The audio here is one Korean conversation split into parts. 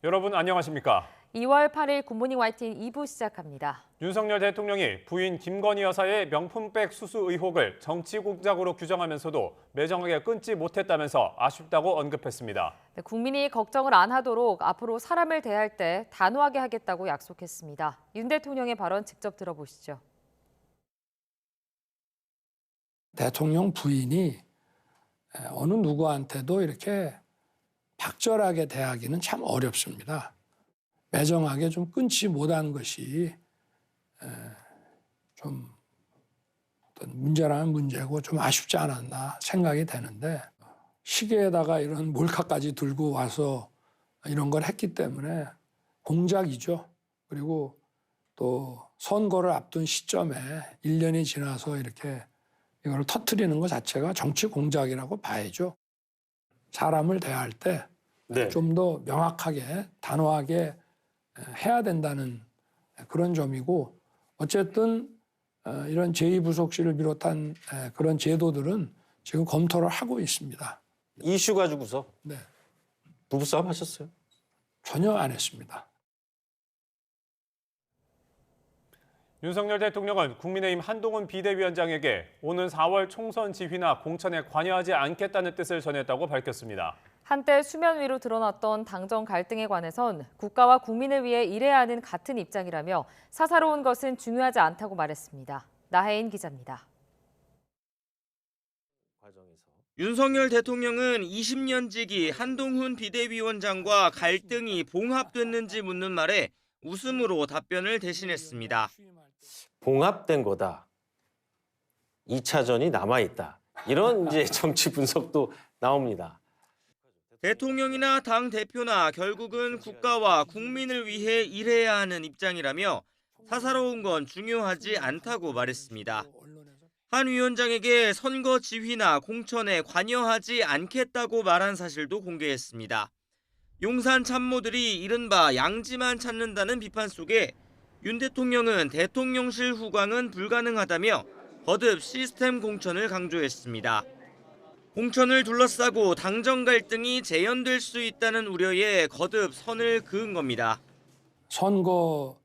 여러분 안녕하십니까? 2월 8일 굿모닝 YTN 2부 시작합니다. 윤석열 대통령이 부인 김건희 여사의 명품백 수수 의혹을 정치 공작으로 규정하면서도 매정하게 끊지 못했다면서 아쉽다고 언급했습니다. 국민이 걱정을 안 하도록 앞으로 사람을 대할 때 단호하게 하겠다고 약속했습니다. 윤 대통령의 발언 직접 들어보시죠. 대통령 부인이 어느 누구한테도 이렇게 박절하게 대하기는 참 어렵습니다. 매정하게 좀 끊지 못한 것이 좀 어떤 문제라는 문제고 좀 아쉽지 않았나 생각이 되는데, 시계에다가 이런 몰카까지 들고 와서 이런 걸 했기 때문에 공작이죠. 그리고 또 선거를 앞둔 시점에 1년이 지나서 이렇게 이걸 터뜨리는 것 자체가 정치 공작이라고 봐야죠. 사람을 대할 때 좀 더 명확하게 단호하게 해야 된다는 그런 점이고, 어쨌든 이런 제2부속실을 비롯한 그런 제도들은 지금 검토를 하고 있습니다. 이슈 가지고서 네, 부부싸움 하셨어요? 전혀 안 했습니다. 윤석열 대통령은 국민의힘 한동훈 비대위원장에게 오는 4월 총선 지휘나 공천에 관여하지 않겠다는 뜻을 전했다고 밝혔습니다. 한때 수면 위로 드러났던 당정 갈등에 관해선 국가와 국민을 위해 일해야 하는 같은 입장이라며 사사로운 것은 중요하지 않다고 말했습니다. 나혜인 기자입니다. 윤석열 대통령은 20년 지기 한동훈 비대위원장과 갈등이 봉합됐는지 묻는 말에 웃음으로 답변을 대신했습니다. 봉합된 거다. 2차전이 남아있다. 이런 이제 정치 분석도 나옵니다. 대통령이나 당 대표나 결국은 국가와 국민을 위해 일해야 하는 입장이라며 사사로운 건 중요하지 않다고 말했습니다. 한 위원장에게 선거 지휘나 공천에 관여하지 않겠다고 말한 사실도 공개했습니다. 용산 참모들이 이른바 양지만 찾는다는 비판 속에 윤 대통령은 대통령실 후광은 불가능하다며 거듭 시스템 공천을 강조했습니다. 공천을 둘러싸고 당정 갈등이 재현될 수 있다는 우려에 거듭 선을 그은 겁니다. 선거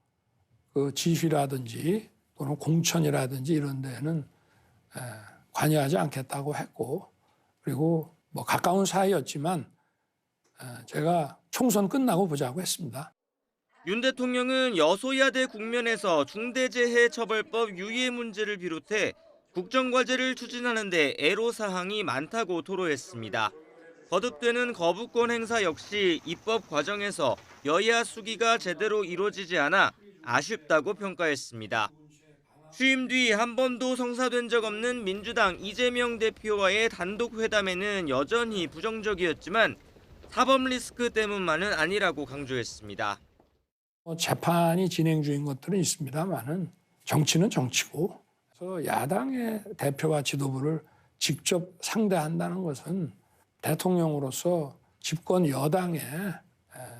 지휘라든지 또는 공천이라든지 이런 데는 관여하지 않겠다고 했고, 그리고 뭐 가까운 사이였지만 제가 총선 끝나고 보자고 했습니다. 윤 대통령은 여소야대 국면에서 중대재해처벌법 유예 문제를 비롯해 국정과제를 추진하는 데 애로사항이 많다고 토로했습니다. 거듭되는 거부권 행사 역시 입법 과정에서 여야 수기가 제대로 이루어지지 않아 아쉽다고 평가했습니다. 취임 뒤 한 번도 성사된 적 없는 민주당 이재명 대표와의 단독 회담에는 여전히 부정적이었지만 사법 리스크 때문만은 아니라고 강조했습니다. 재판이 진행 중인 것들은 있습니다만은 정치는 정치고, 그래서 야당의 대표와 지도부를 직접 상대한다는 것은 대통령으로서 집권 여당의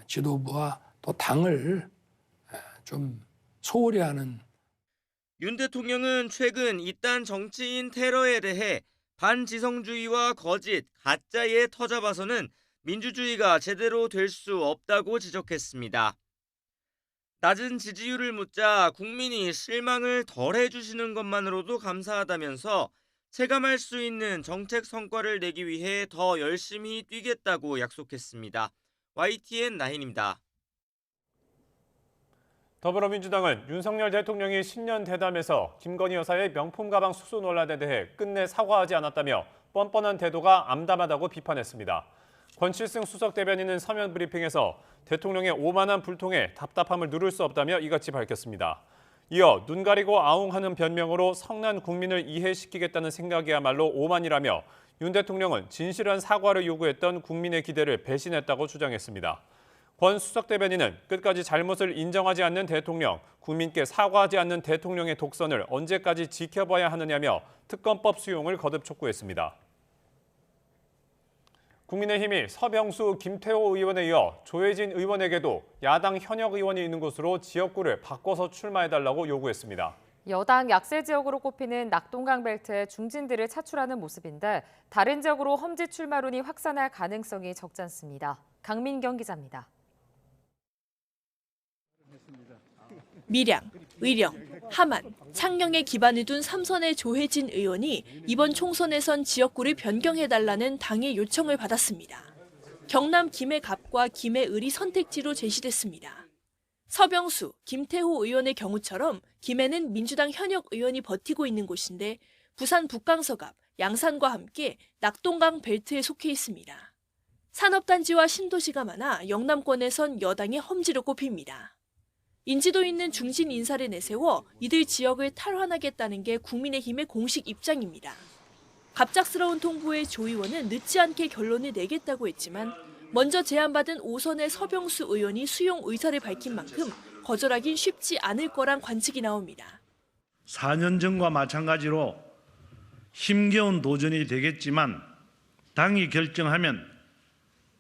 지도부와 또 당을 좀 소홀히 하는. 윤 대통령은 최근 이딴 정치인 테러에 대해 반지성주의와 거짓, 가짜에 터잡아서는 민주주의가 제대로 될 수 없다고 지적했습니다. 낮은 지지율을 묻자 국민이 실망을 덜 해주시는 것만으로도 감사하다면서 체감할 수 있는 정책 성과를 내기 위해 더 열심히 뛰겠다고 약속했습니다. YTN 나인입니다. 더불어민주당은 윤석열 대통령이 신년 대담에서 김건희 여사의 명품 가방 수수 논란에 대해 끝내 사과하지 않았다며 뻔뻔한 태도가 암담하다고 비판했습니다. 권칠승 수석 대변인은 서면 브리핑에서 대통령의 오만한 불통에 답답함을 누를 수 없다며 이같이 밝혔습니다. 이어 눈 가리고 아웅하는 변명으로 성난 국민을 이해시키겠다는 생각이야말로 오만이라며 윤 대통령은 진실한 사과를 요구했던 국민의 기대를 배신했다고 주장했습니다. 권 수석 대변인은 끝까지 잘못을 인정하지 않는 대통령, 국민께 사과하지 않는 대통령의 독선을 언제까지 지켜봐야 하느냐며 특검법 수용을 거듭 촉구했습니다. 국민의힘이 서병수, 김태호 의원에 이어 조혜진 의원에게도 야당 현역 의원이 있는 곳으로 지역구를 바꿔서 출마해달라고 요구했습니다. 여당 약세 지역으로 꼽히는 낙동강 벨트에 중진들을 차출하는 모습인데 다른 지역으로 험지 출마론이 확산할 가능성이 적지 않습니다. 강민경 기자입니다. 밀양, 의령, 함안, 창녕에 기반을 둔 3선의 조혜진 의원이 이번 총선에선 지역구를 변경해달라는 당의 요청을 받았습니다. 경남 김해갑과 김해을이 선택지로 제시됐습니다. 서병수, 김태호 의원의 경우처럼 김해는 민주당 현역 의원이 버티고 있는 곳인데 부산 북강서갑, 양산과 함께 낙동강 벨트에 속해 있습니다. 산업단지와 신도시가 많아 영남권에선 여당의 험지로 꼽힙니다. 인지도 있는 중진 인사를 내세워 이들 지역을 탈환하겠다는 게 국민의힘의 공식 입장입니다. 갑작스러운 통보에 조 의원은 늦지 않게 결론을 내겠다고 했지만 먼저 제안받은 5선의 서병수 의원이 수용 의사를 밝힌 만큼 거절하긴 쉽지 않을 거란 관측이 나옵니다. 4년 전과 마찬가지로 힘겨운 도전이 되겠지만 당이 결정하면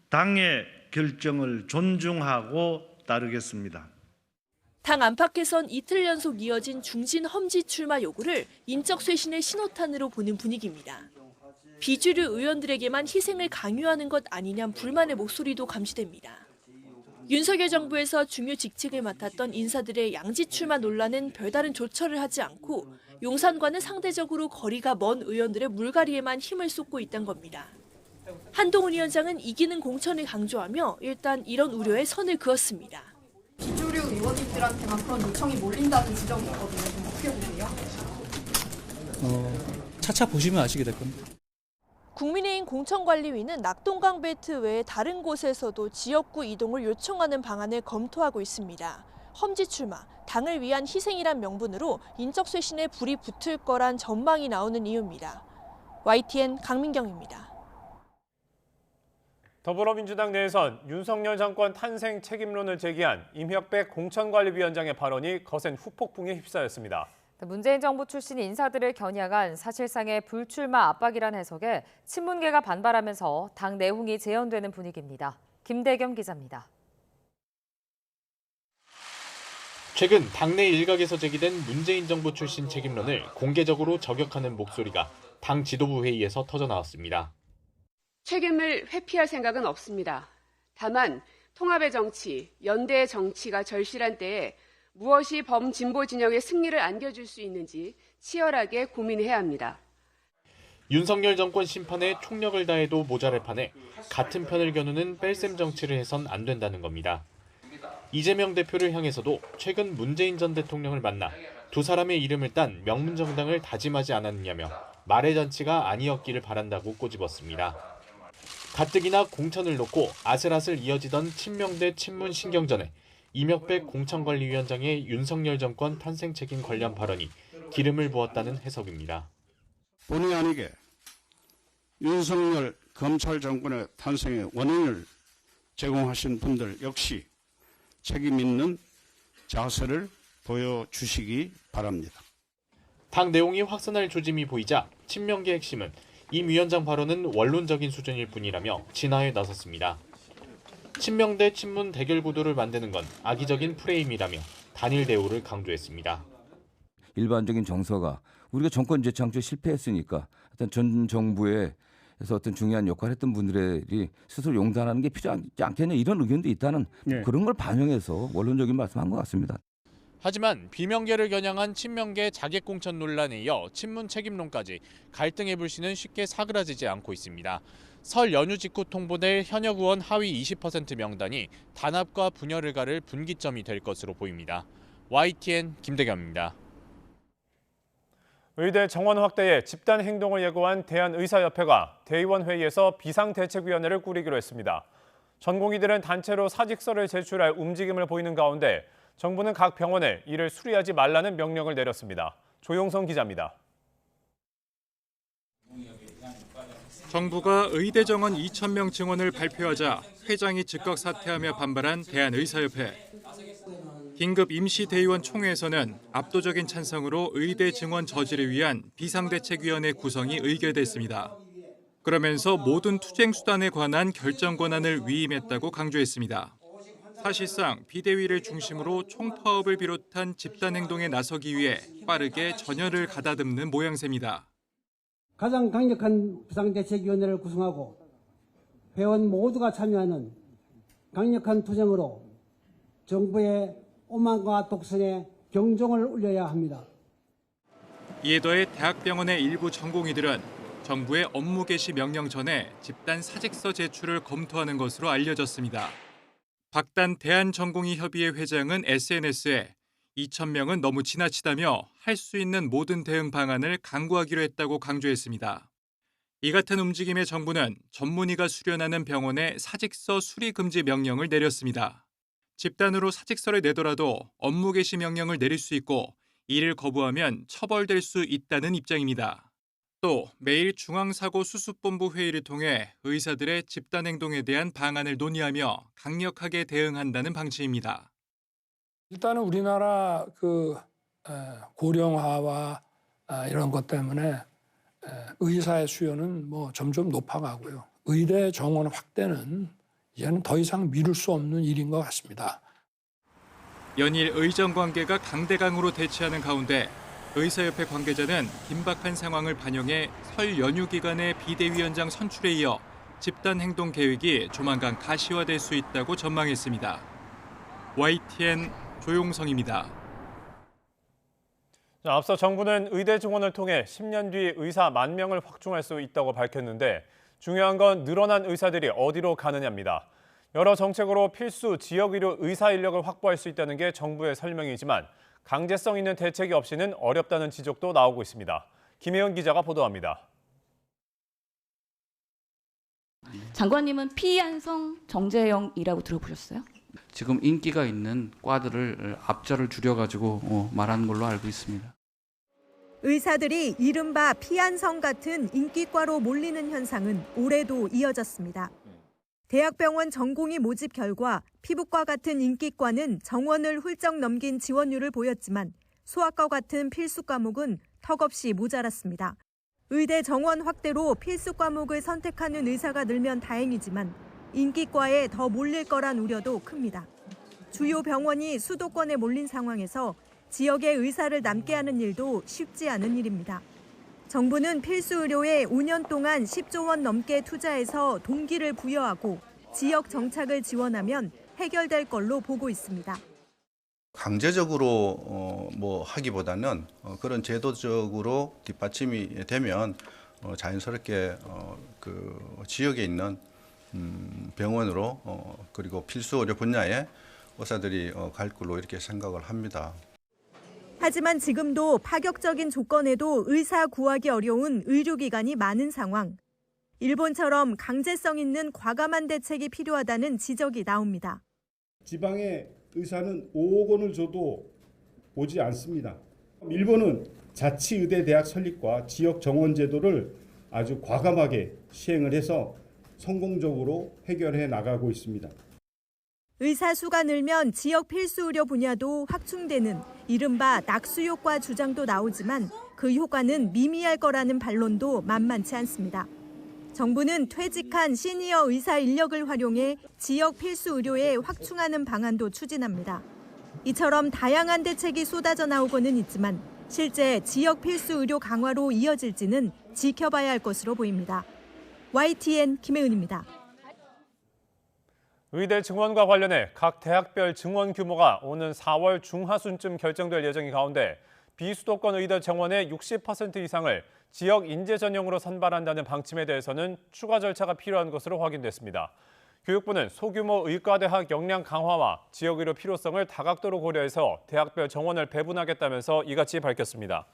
당의 결정을 존중하고 따르겠습니다. 당 안팎에선 이틀 연속 이어진 중진 험지 출마 요구를 인적 쇄신의 신호탄으로 보는 분위기입니다. 비주류 의원들에게만 희생을 강요하는 것 아니냐는 불만의 목소리도 감지됩니다. 윤석열 정부에서 중요 직책을 맡았던 인사들의 양지 출마 논란은 별다른 조처를 하지 않고 용산과는 상대적으로 거리가 먼 의원들의 물갈이에만 힘을 쏟고 있다는 겁니다. 한동훈 위원장은 이기는 공천을 강조하며 일단 이런 우려에 선을 그었습니다. 비주류 의원님들한테만 그런 요청이 몰린다는 지적이 있거든요. 좀 어떻게 보세요? 차차 보시면 아시게 될 겁니다. 국민의힘 공천관리위는 낙동강 벨트 외에 다른 곳에서도 지역구 이동을 요청하는 방안을 검토하고 있습니다. 험지 출마, 당을 위한 희생이란 명분으로 인적 쇄신에 불이 붙을 거란 전망이 나오는 이유입니다. YTN 강민경입니다. 더불어민주당 내에선 윤석열 정권 탄생 책임론을 제기한 임혁백 공천관리위원장의 발언이 거센 후폭풍에 휩싸였습니다. 문재인 정부 출신 인사들을 겨냥한 사실상의 불출마 압박이란 해석에 친문계가 반발하면서 당 내홍이 재현되는 분위기입니다. 김대겸 기자입니다. 최근 당내 일각에서 제기된 문재인 정부 출신 책임론을 공개적으로 저격하는 목소리가 당 지도부 회의에서 터져나왔습니다. 책임을 회피할 생각은 없습니다. 다만 통합의 정치, 연대의 정치가 절실한 때에 무엇이 범진보 진영의 승리를 안겨줄 수 있는지 치열하게 고민해야 합니다. 윤석열 정권 심판에 총력을 다해도 모자랄 판에 같은 편을 겨누는 뺄셈 정치를 해선 안 된다는 겁니다. 이재명 대표를 향해서도 최근 문재인 전 대통령을 만나 두 사람의 이름을 딴 명문정당을 다짐하지 않았느냐며 말의 잔치가 아니었기를 바란다고 꼬집었습니다. 가뜩이나 공천을 놓고 아슬아슬 이어지던 친명대 친문 신경전에 임혁백 공천관리위원장의 윤석열 정권 탄생 책임 관련 발언이 기름을 부었다는 해석입니다. 본의 아니게 윤석열 검찰 정권의 탄생의 원인을 제공하신 분들 역시 책임 있는 자세를 보여주시기 바랍니다. 당 내용이 확산할 조짐이 보이자 친명계 핵심은 임 위원장 발언은 원론적인 수준일 뿐이라며 진화에 나섰습니다. 친명 대 친문 대결 구도를 만드는 건 악의적인 프레임이라며 단일 대우를 강조했습니다. 일반적인 정서가 우리가 정권 재창출에 실패했으니까 어떤 전 정부에서 어떤 중요한 역할을 했던 분들이 스스로 용단하는 게 필요하지 않겠냐 이런 의견도 있다는 그런 걸 반영해서 원론적인 말씀한 것 같습니다. 하지만 비명계를 겨냥한 친명계 자객공천 논란에 이어 친문 책임론까지 갈등의 불씨는 쉽게 사그라지지 않고 있습니다. 설 연휴 직후 통보될 현역 의원 하위 20% 명단이 단합과 분열을 가를 분기점이 될 것으로 보입니다. YTN 김대겸입니다. 의대 정원 확대에 집단 행동을 예고한 대한의사협회가 대의원 회의에서 비상대책위원회를 꾸리기로 했습니다. 전공의들은 단체로 사직서를 제출할 움직임을 보이는 가운데 정부는 각 병원에 이를 수리하지 말라는 명령을 내렸습니다. 조용성 기자입니다. 정부가 의대 정원 2,000명 증원을 발표하자 회장이 즉각 사퇴하며 반발한 대한의사협회. 긴급 임시대의원 총회에서는 압도적인 찬성으로 의대 증원 저지를 위한 비상대책위원회 구성이 의결됐습니다. 그러면서 모든 투쟁 수단에 관한 결정 권한을 위임했다고 강조했습니다. 사실상 비대위를 중심으로 총파업을 비롯한 집단 행동에 나서기 위해 빠르게 전열을 가다듬는 모양새입니다. 가장 강력한 비상대책위원회를 구성하고 회원 모두가 참여하는 강력한 투쟁으로 정부의 오만과 독선에 경종을 울려야 합니다. 이에 더해 대학병원의 일부 전공의들은 정부의 업무 개시 명령 전에 집단 사직서 제출을 검토하는 것으로 알려졌습니다. 박단 대한전공의협의회 회장은 SNS에 2,000명은 너무 지나치다며 할 수 있는 모든 대응 방안을 강구하기로 했다고 강조했습니다. 이 같은 움직임에 정부는 전문의가 수련하는 병원에 사직서 수리 금지 명령을 내렸습니다. 집단으로 사직서를 내더라도 업무 개시 명령을 내릴 수 있고 이를 거부하면 처벌될 수 있다는 입장입니다. 또 매일 중앙사고수습본부 회의를 통해 의사들의 집단 행동에 대한 방안을 논의하며 강력하게 대응한다는 방침입니다. 일단은 우리나라 고령화와 이런 것 때문에 의사의 수요는 뭐 점점 높아가고요. 의대 정원 확대는 이제는 더 이상 미룰 수 없는 일인 것 같습니다. 연일 의정 관계가 강대강으로 대치하는 가운데 의사협회 관계자는 긴박한 상황을 반영해 설 연휴 기간의 비대위원장 선출에 이어 집단 행동 계획이 조만간 가시화될 수 있다고 전망했습니다. YTN 조용성입니다. 앞서 정부는 의대 증원을 통해 10년 뒤 의사 10,000명을 확충할 수 있다고 밝혔는데 중요한 건 늘어난 의사들이 어디로 가느냐입니다. 여러 정책으로 필수 지역의료 의사 인력을 확보할 수 있다는 게 정부의 설명이지만 강제성 있는 대책이 없이는 어렵다는 지적도 나오고 있습니다. 김혜은 기자가 보도합니다. 장관님은 피한성 정재영이라고 들어보셨어요? 지금 인기가 있는 과들을 앞자를 줄여가지고 말하는 걸로 알고 있습니다. 의사들이 이른바 피한성 같은 인기과로 몰리는 현상은 올해도 이어졌습니다. 대학병원 전공의 모집 결과 피부과 같은 인기과는 정원을 훌쩍 넘긴 지원율을 보였지만 소아과 같은 필수 과목은 턱없이 모자랐습니다. 의대 정원 확대로 필수 과목을 선택하는 의사가 늘면 다행이지만 인기과에 더 몰릴 거란 우려도 큽니다. 주요 병원이 수도권에 몰린 상황에서 지역의 의사를 남게 하는 일도 쉽지 않은 일입니다. 정부는 필수 의료에 5년 동안 10조 원 넘게 투자해서 동기를 부여하고 지역 정착을 지원하면 해결될 걸로 보고 있습니다. 강제적으로 하기보다는 그런 제도적으로 뒷받침이 되면 자연스럽게 그 지역에 있는 병원으로 그리고 필수 의료 분야에 의사들이 갈 걸로 이렇게 생각을 합니다. 하지만 지금도 파격적인 조건에도 의사 구하기 어려운 의료기관이 많은 상황. 일본처럼 강제성 있는 과감한 대책이 필요하다는 지적이 나옵니다. 지방의 의사는 5억 원을 줘도 오지 않습니다. 일본은 자치의대 대학 설립과 지역 정원 제도를 아주 과감하게 시행을 해서 성공적으로 해결해 나가고 있습니다. 의사 수가 늘면 지역 필수 의료 분야도 확충되는 이른바 낙수 효과 주장도 나오지만 그 효과는 미미할 거라는 반론도 만만치 않습니다. 정부는 퇴직한 시니어 의사 인력을 활용해 지역 필수 의료에 확충하는 방안도 추진합니다. 이처럼 다양한 대책이 쏟아져 나오고는 있지만 실제 지역 필수 의료 강화로 이어질지는 지켜봐야 할 것으로 보입니다. YTN 김혜은입니다. 의대 증원과 관련해 각 대학별 증원 규모가 오는 4월 중하순쯤 결정될 예정인 가운데 비수도권 의대 정원의 60% 이상을 지역 인재 전형으로 선발한다는 방침에 대해서는 추가 절차가 필요한 것으로 확인됐습니다. 교육부는 소규모 의과대학 역량 강화와 지역의료 필요성을 다각도로 고려해서 대학별 정원을 배분하겠다면서 이같이 밝혔습니다.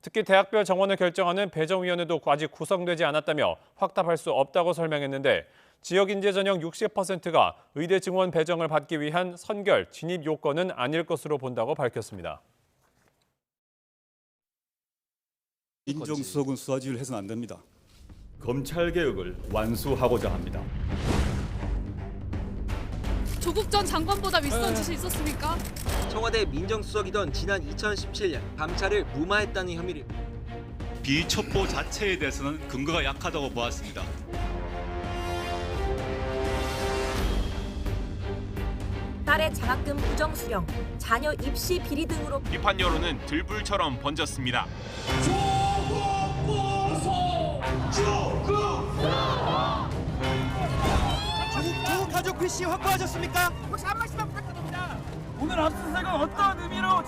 특히 대학별 정원을 결정하는 배정위원회도 아직 구성되지 않았다며 확답할 수 없다고 설명했는데 지역 인재 전형 60%가 의대 증원 배정을 받기 위한 선결, 진입 요건은 아닐 것으로 본다고 밝혔습니다. 민정수석은 수사지휘를 해서는 안 됩니다. 검찰개혁을 완수하고자 합니다. 조국 전 장관보다 윗선 짓이 있었습니까? 청와대 민정수석이던 지난 2017년 감찰을 무마했다는 혐의를 비첩보 자체에 대해서는 근거가 약하다고 보았습니다. 딸의 장학금 부정 수령, 자녀 입시 비리 등으로 비판 여론은 들불처럼 번졌습니다. 조국 가족 PC 확보하셨습니까? 혹시 한 말씀만 부탁드립니다. 오늘 압수수색은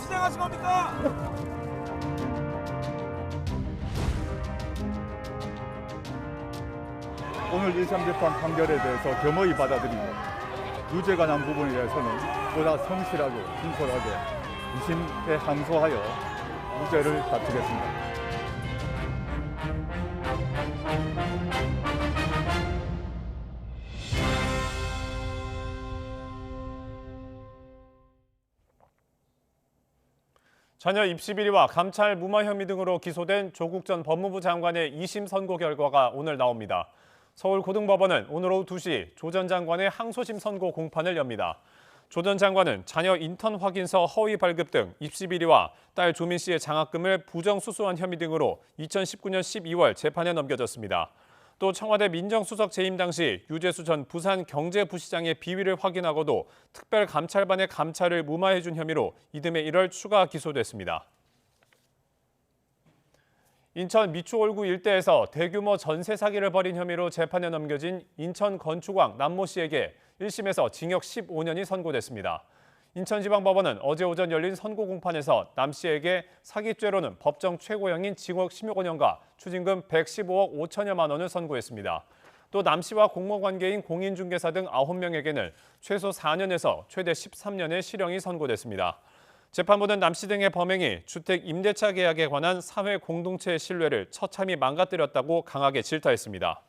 투쟁하신 겁니까? 오늘 1.3재판 판결에 대해서 겸허히 받아들이고 유죄가 난 부분에 대해서는 보다 성실하고 진솔하게 2심에 항소하여 무죄를 다투겠습니다. 자녀 입시 비리와 감찰 무마 혐의 등으로 기소된 조국 전 법무부 장관의 2심 선고 결과가 오늘 나옵니다. 서울고등법원은 오늘 오후 2시 조 전 장관의 항소심 선고 공판을 엽니다. 조 전 장관은 자녀 인턴 확인서 허위 발급 등 입시 비리와 딸 조민 씨의 장학금을 부정수수한 혐의 등으로 2019년 12월 재판에 넘겨졌습니다. 또 청와대 민정수석 재임 당시 유재수 전 부산경제부시장의 비위를 확인하고도 특별감찰반의 감찰을 무마해준 혐의로 이듬해 1월 추가 기소됐습니다. 인천 미추홀구 일대에서 대규모 전세 사기를 벌인 혐의로 재판에 넘겨진 인천 건축왕 남모 씨에게 1심에서 징역 15년이 선고됐습니다. 인천지방법원은 어제 오전 열린 선고 공판에서 남 씨에게 사기죄로는 법정 최고형인 징역 16년과 추징금 115억 5천여만 원을 선고했습니다. 또 남 씨와 공모관계인 공인중개사 등 9명에게는 최소 4년에서 최대 13년의 실형이 선고됐습니다. 재판부는 남 씨 등의 범행이 주택 임대차 계약에 관한 사회 공동체의 신뢰를 처참히 망가뜨렸다고 강하게 질타했습니다.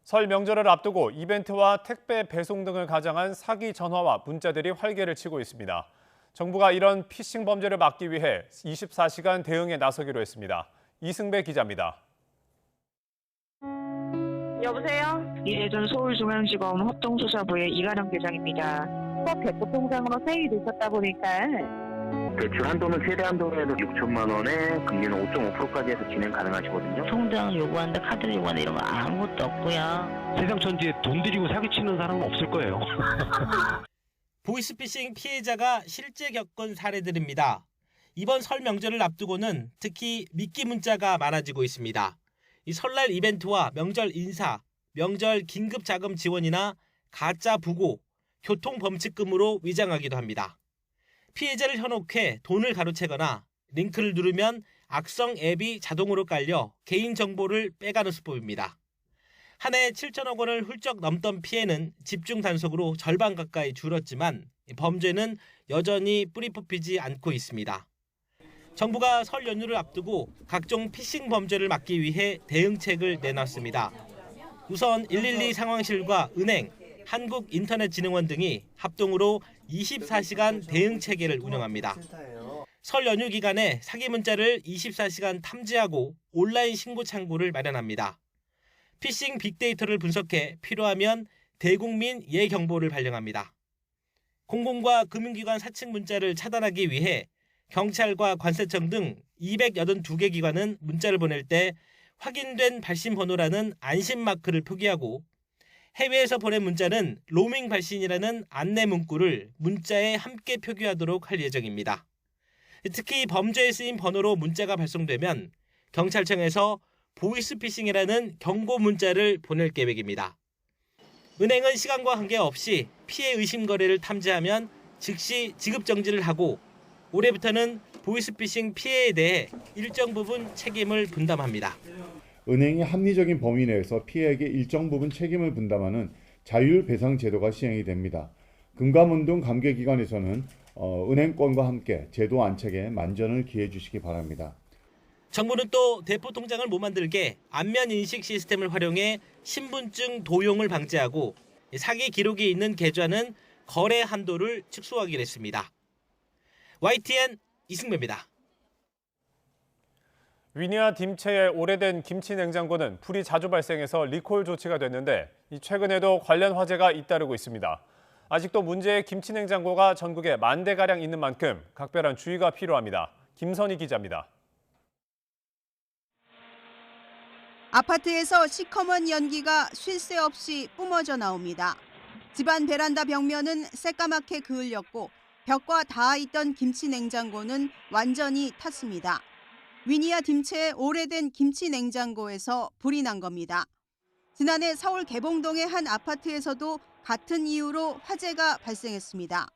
설 명절을 앞두고 이벤트와 택배 배송 등을 가장한 사기 전화와 문자들이 활개를 치고 있습니다. 정부가 이런 피싱 범죄를 막기 위해 24시간 대응에 나서기로 했습니다. 이승배 기자입니다. 여보세요? 이혜준 서울중앙지검 합동수사부의 이가령 계장입니다. 수업 대포통장으로 세입이 되셨다 보니까 대출 한도는 최대 한도에서 6천만 원에 금리는 5.5%까지 해서 진행 가능하시거든요. 통장 요구한다, 카드 요구한다 이런 거 아무것도 없고요. 세상 천지에 돈 들이고 사기치는 사람은 없을 거예요. 보이스피싱 피해자가 실제 겪은 사례들입니다. 이번 설 명절을 앞두고는 특히 미끼 문자가 많아지고 있습니다. 이 설날 이벤트와 명절 인사, 명절 긴급 자금 지원이나 가짜 부고, 교통범칙금으로 위장하기도 합니다. 피해자를 현혹해 돈을 가로채거나 링크를 누르면 악성 앱이 자동으로 깔려 개인정보를 빼가는 수법입니다. 한 해 7천억 원을 훌쩍 넘던 피해는 집중 단속으로 절반 가까이 줄었지만 범죄는 여전히 뿌리 뽑히지 않고 있습니다. 정부가 설 연휴를 앞두고 각종 피싱 범죄를 막기 위해 대응책을 내놨습니다. 우선 112 상황실과 은행, 한국인터넷진흥원 등이 합동으로 24시간 대응 체계를 운영합니다. 설 연휴 기간에 사기 문자를 24시간 탐지하고 온라인 신고 창구를 마련합니다. 피싱 빅데이터를 분석해 필요하면 대국민 예경보를 발령합니다. 공공과 금융기관 사칭 문자를 차단하기 위해 경찰과 관세청 등 282개 기관은 문자를 보낼 때 확인된 발신 번호라는 안심 마크를 표기하고 해외에서 보낸 문자는 로밍 발신이라는 안내 문구를 문자에 함께 표기하도록 할 예정입니다. 특히 범죄에 쓰인 번호로 문자가 발송되면 경찰청에서 보이스피싱이라는 경고 문자를 보낼 계획입니다. 은행은 시간과 관계없이 피해 의심 거래를 탐지하면 즉시 지급 정지를 하고 올해부터는 보이스피싱 피해에 대해 일정 부분 책임을 분담합니다. 은행이 합리적인 범위 내에서 피해에게 일정 부분 책임을 분담하는 자율배상 제도가 시행이 됩니다. 금감원 등 감계기관에서는 은행권과 함께 제도 안착에 만전을 기해 주시기 바랍니다. 정부는 또 대포통장을 못 만들게 안면인식 시스템을 활용해 신분증 도용을 방지하고 사기 기록이 있는 계좌는 거래 한도를 축소하기로 했습니다. YTN 이승배입니다. 위니아 딤체의 오래된 김치 냉장고는 불이 자주 발생해서 리콜 조치가 됐는데 최근에도 관련 화재가 잇따르고 있습니다. 아직도 문제의 김치 냉장고가 전국에 10,000대가량 있는 만큼 각별한 주의가 필요합니다. 김선희 기자입니다. 아파트에서 시커먼 연기가 쉴 새 없이 뿜어져 나옵니다. 집안 베란다 벽면은 새까맣게 그을렸고 벽과 닿아있던 김치 냉장고는 완전히 탔습니다. 위니아 딤체의 오래된 김치 냉장고에서 불이 난 겁니다. 지난해 서울 개봉동의 한 아파트에서도 같은 이유로 화재가 발생했습니다.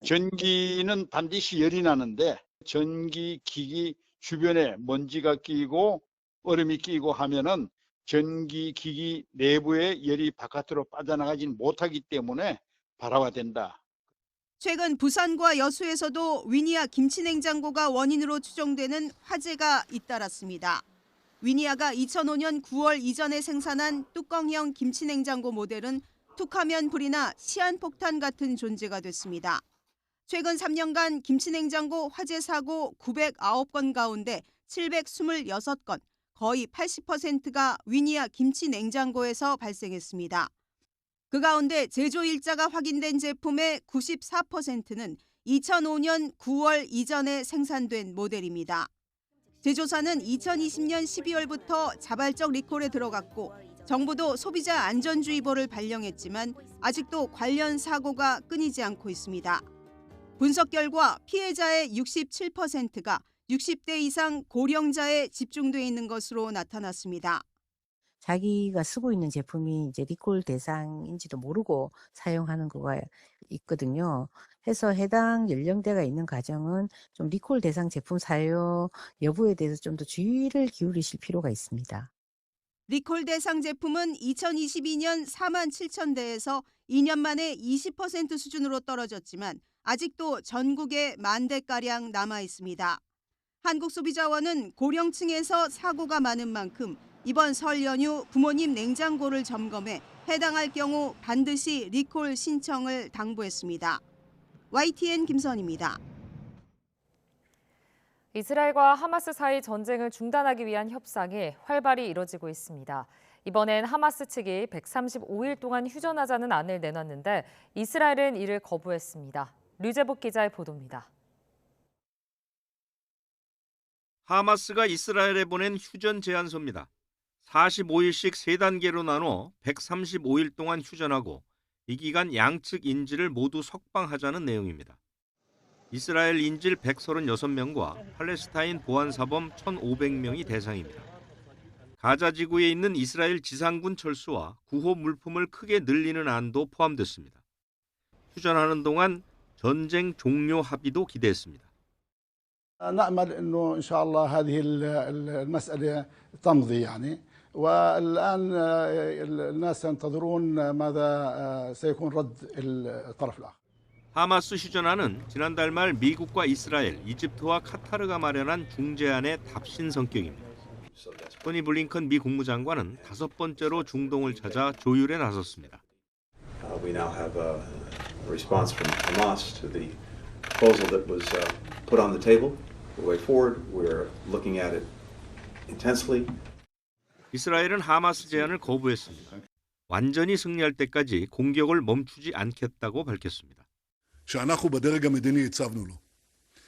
전기는 반드시 열이 나는데 전기 기기 주변에 먼지가 끼고 얼음이 끼고 하면은 전기 기기 내부의 열이 바깥으로 빠져나가지 못하기 때문에 발화가 된다. 최근 부산과 여수에서도 위니아 김치냉장고가 원인으로 추정되는 화재가 잇따랐습니다. 위니아가 2005년 9월 이전에 생산한 뚜껑형 김치냉장고 모델은 툭하면 불이나 시한폭탄 같은 존재가 됐습니다. 최근 3년간 김치냉장고 화재 사고 909건 가운데 726건, 거의 80%가 위니아 김치냉장고에서 발생했습니다. 그 가운데 제조 일자가 확인된 제품의 94%는 2005년 9월 이전에 생산된 모델입니다. 제조사는 2020년 12월부터 자발적 리콜에 들어갔고 정부도 소비자 안전주의보를 발령했지만 아직도 관련 사고가 끊이지 않고 있습니다. 분석 결과 피해자의 67%가 60대 이상 고령자에 집중돼 있는 것으로 나타났습니다. 자기가 쓰고 있는 제품이 이제 리콜 대상인지도 모르고 사용하는 거가 있거든요. 해서 해당 연령대가 있는 가정은 좀 리콜 대상 제품 사용 여부에 대해서 좀 더 주의를 기울이실 필요가 있습니다. 리콜 대상 제품은 2022년 4만 7천 대에서 2년 만에 20% 수준으로 떨어졌지만 아직도 전국에 1만 대가량 남아 있습니다. 한국소비자원은 고령층에서 사고가 많은 만큼 이번 설 연휴 부모님 냉장고를 점검해 해당할 경우 반드시 리콜 신청을 당부했습니다. YTN 김선입니다. 이스라엘과 하마스 사이 전쟁을 중단하기 위한 협상이 활발히 이뤄지고 있습니다. 이번엔 하마스 측이 135일 동안 휴전하자는 안을 내놨는데 이스라엘은 이를 거부했습니다. 류재복 기자의 보도입니다. 하마스가 이스라엘에 보낸 휴전 제안서입니다. 45일씩 3단계로 나눠 135일 동안 휴전하고 이 기간 양측 인질을 모두 석방하자는 내용입니다. 이스라엘 인질 136명과 팔레스타인 보안사범 1,500명이 대상입니다. 가자 지구에 있는 이스라엘 지상군 철수와 구호 물품을 크게 늘리는 안도 포함됐습니다. 휴전하는 동안 전쟁 종료 합의도 기대했습니다. نأمل إنه إن شاء الله هذه المسألة تمضي يعني والآن الناس ينتظرون ماذا سيكون رد الطرف الآخر. 하마스 휴전안은 지난달 말 미국과 이스라엘, 이집트와 카타르가 마련한 중재안의 답신 성격입니다. 토니 블링컨 미 국무장관은 5번째로 중동을 찾아 조율에 나섰습니다. We now have a response from Hamas to the proposal that was put on the table. The way forward, we're looking at it intensely. 이스라엘은 하마스 제안을 거부했습니다. 완전히 승리할 때까지 공격을 멈추지 않겠다고 밝혔습니다. שאנחנו בדרג המדיני הצבנו לו.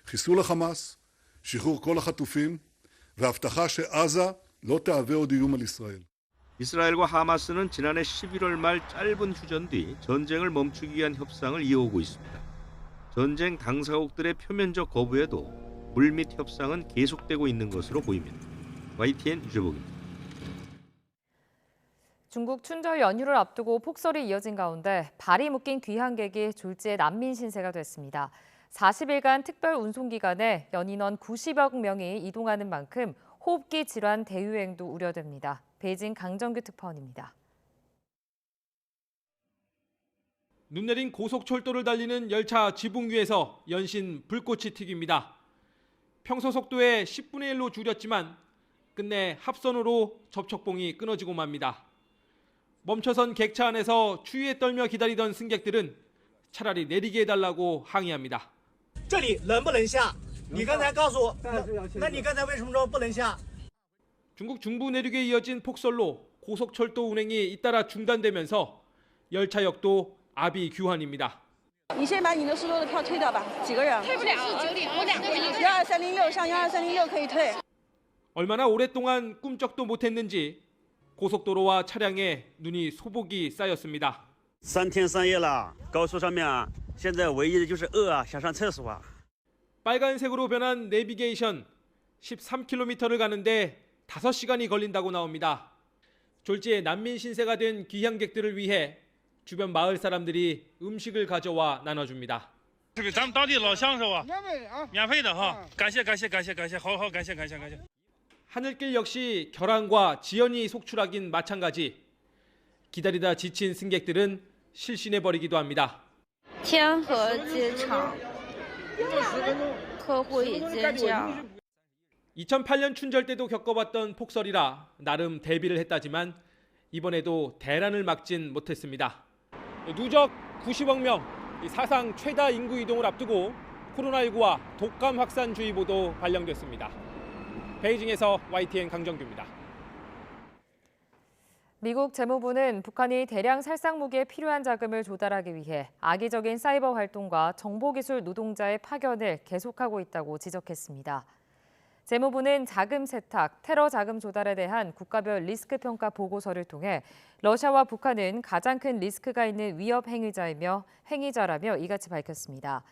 חיסול החמאס, שחרור כל החטופים, והבטחה שעזה לא תהווה עוד איום על ישראל. 이스라엘과 하마스는 지난해 11월 말 짧은 휴전 뒤 전쟁을 멈추기 위한 협상을 이어오고 있습니다. 전쟁 당사국들의 표면적 거부에도 물밑 협상은 계속되고 있는 것으로 보입니다. YTN 유재복입니다. 중국 춘절 연휴를 앞두고 폭설이 이어진 가운데 발이 묶인 귀향객이 졸지에 난민 신세가 됐습니다. 40일간 특별 운송 기간에 연인원 90여 명이 이동하는 만큼 호흡기 질환 대유행도 우려됩니다. 베이징 강정규 특파원입니다. 눈 내린 고속철도를 달리는 열차 지붕 위에서 연신 불꽃이 튀깁니다. 평소 속도의 10분의 1로 줄였지만 끝내 합선으로 접촉봉이 끊어지고 맙니다. 멈춰선 객차 안에서 추위에 떨며 기다리던 승객들은 차라리 내리게 해달라고 항의합니다. 这里能不能下？你刚才告诉我，那你刚才为什么说不能下？ 중국 중부 내륙에 이어진 폭설로 고속철도 운행이 잇따라 중단되면서 열차역도 아비규환입니다. 你先把你的苏州的票退掉吧，几个人？退不了，9点，我2个人。12306上12306可以退。 얼마나 오랫동안 꿈쩍도 못했는지 고속도로와 차량에 눈이 소복이 쌓였습니다. 3天3夜了，高速上面现在唯一的就是饿啊，想上厕所啊。 빨간색으로 변한 내비게이션 13km를 가는데 5시간이 걸린다고 나옵니다. 졸지에 난민 신세가 된 귀향객들을 위해 주변 마을 사람들이 음식을 가져와 나눠줍니다. 这个咱们当地老乡是吧？免费的哈，感谢，好，感谢。 하늘길 역시 결항과 지연이 속출하긴 마찬가지. 기다리다 지친 승객들은 실신해버리기도 합니다. 天河机场客户已经这样。 2008년 춘절 때도 겪어봤던 폭설이라 나름 대비를 했다지만 이번에도 대란을 막진 못했습니다. 누적 90억 명, 사상 최다 인구 이동을 앞두고 코로나19와 독감 확산주의보도 발령됐습니다. 베이징에서 YTN 강정규입니다. 미국 재무부는 북한이 대량 살상 무기에 필요한 자금을 조달하기 위해 악의적인 사이버 활동과 정보기술 노동자의 파견을 계속하고 있다고 지적했습니다. 재무부는 자금 세탁, 테러 자금 조달에 대한 국가별 리스크 평가 보고서를 통해 러시아와 북한은 가장 큰 리스크가 있는 위협 행위자라며 이같이 밝혔습니다.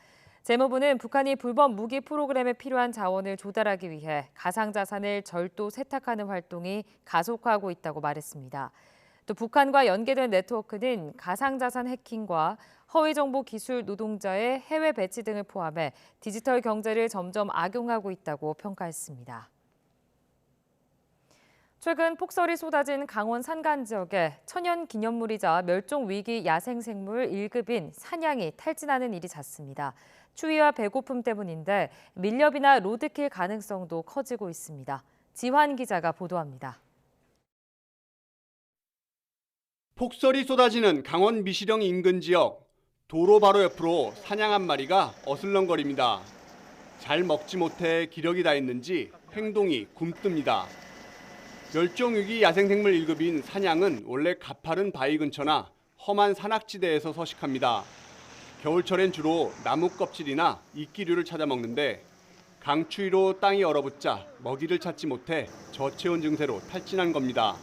재무부는 북한이 불법 무기 프로그램에 필요한 자원을 조달하기 위해 가상자산을 절도 세탁하는 활동이 가속화하고 있다고 말했습니다. 또 북한과 연계된 네트워크는 가상자산 해킹과 허위정보 기술 노동자의 해외 배치 등을 포함해 디지털 경제를 점점 악용하고 있다고 평가했습니다. 최근 폭설이 쏟아진 강원 산간 지역에 천연 기념물이자 멸종위기 야생생물 1급인 사냥이 탈진하는 일이 잦습니다. 추위와 배고픔 때문인데 밀렵이나 로드킬 가능성도 커지고 있습니다. 지환 기자가 보도합니다. 폭설이 쏟아지는 강원 미시령 인근 지역. 도로 바로 옆으로 사냥 한 마리가 어슬렁거립니다. 잘 먹지 못해 기력이 다 있는지 행동이 굼뜹니다. 멸종위기 야생생물 1급인 사냥은 원래 가파른 바위 근처나 험한 산악지대에서 서식합니다. 겨울철엔 주로 나무 껍질이나 이끼류를 찾아 먹는데 강추위로 땅이 얼어붙자 먹이를 찾지 못해 저체온 증세로 탈진한 겁니다.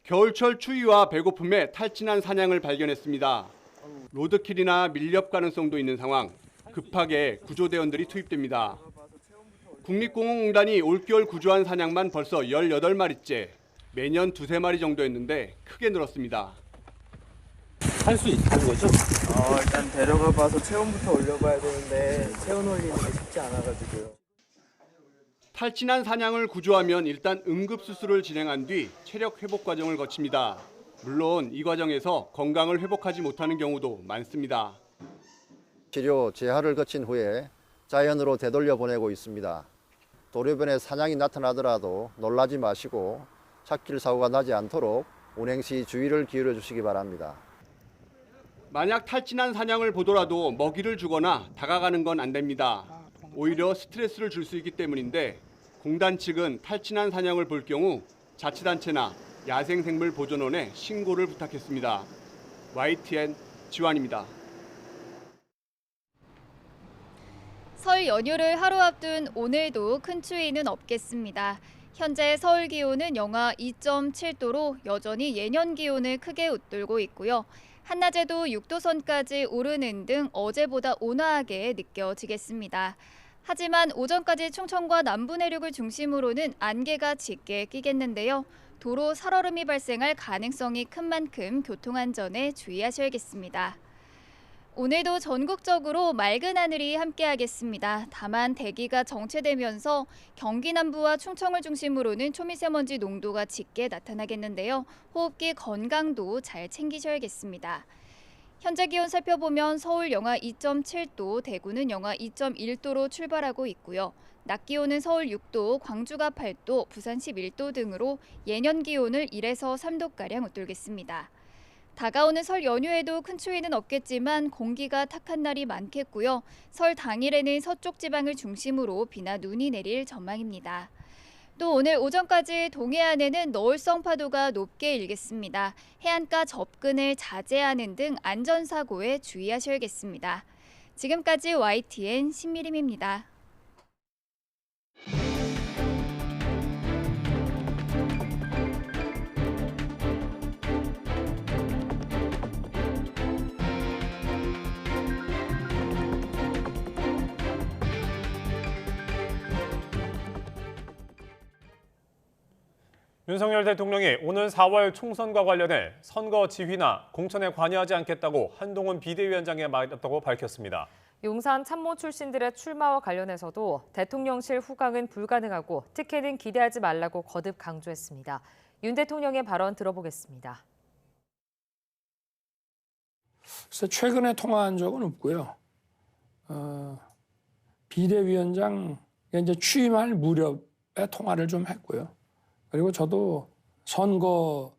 겨울철 추위와 배고픔에 탈진한 사냥을 발견했습니다. 로드킬이나 밀렵 가능성도 있는 상황, 급하게 구조대원들이 투입됩니다. 국립공원공단이 올겨울 구조한 사냥만 벌써 18마리째, 매년 2-3마리 정도였는데 크게 늘었습니다. 할 수 있는 거죠? 일단 데려가 봐서 체온부터 올려봐야 되는데 체온 올리는 게 쉽지 않아가지고요. 탈진한 사냥을 구조하면 일단 응급수술을 진행한 뒤 체력 회복 과정을 거칩니다. 물론 이 과정에서 건강을 회복하지 못하는 경우도 많습니다. 치료 재활을 거친 후에 자연으로 되돌려 보내고 있습니다. 도로변에 사냥이 나타나더라도 놀라지 마시고 찻길 사고가 나지 않도록 운행 시 주의를 기울여 주시기 바랍니다. 만약 탈진한 사냥을 보더라도 먹이를 주거나 다가가는 건 안 됩니다. 오히려 스트레스를 줄 수 있기 때문인데 공단 측은 탈진한 사냥을 볼 경우 자치단체나 야생생물보존원에 신고를 부탁했습니다. YTN 지환입니다. 설 연휴를 하루 앞둔 오늘도 큰 추위는 없겠습니다. 현재 서울 기온은 영하 2.7도로 여전히 예년 기온을 크게 웃돌고 있고요. 한낮에도 6도 선까지 오르는 등 어제보다 온화하게 느껴지겠습니다. 하지만 오전까지 충청과 남부 내륙을 중심으로는 안개가 짙게 끼겠는데요. 도로 살얼음이 발생할 가능성이 큰 만큼 교통안전에 주의하셔야겠습니다. 오늘도 전국적으로 맑은 하늘이 함께하겠습니다. 다만 대기가 정체되면서 경기 남부와 충청을 중심으로는 초미세먼지 농도가 짙게 나타나겠는데요. 호흡기 건강도 잘 챙기셔야겠습니다. 현재 기온 살펴보면 서울 영하 2.7도, 대구는 영하 2.1도로 출발하고 있고요. 낮 기온은 서울 6도, 광주가 8도, 부산 11도 등으로 예년 기온을 1에서 3도가량 웃돌겠습니다. 다가오는 설 연휴에도 큰 추위는 없겠지만 공기가 탁한 날이 많겠고요. 설 당일에는 서쪽 지방을 중심으로 비나 눈이 내릴 전망입니다. 또 오늘 오전까지 동해안에는 너울성 파도가 높게 일겠습니다. 해안가 접근을 자제하는 등 안전사고에 주의하셔야겠습니다. 지금까지 YTN 신미림입니다. 윤석열 대통령이 오는 4월 총선과 관련해 선거 지휘나 공천에 관여하지 않겠다고 한동훈 비대위원장에 말했다고 밝혔습니다. 용산 참모 출신들의 출마와 관련해서도 대통령실 후강은 불가능하고 특혜는 기대하지 말라고 거듭 강조했습니다. 윤 대통령의 발언 들어보겠습니다. 그래서 최근에 통화한 적은 없고요. 비대위원장 이제 취임할 무렵에 통화를 좀 했고요. 그리고 저도 선거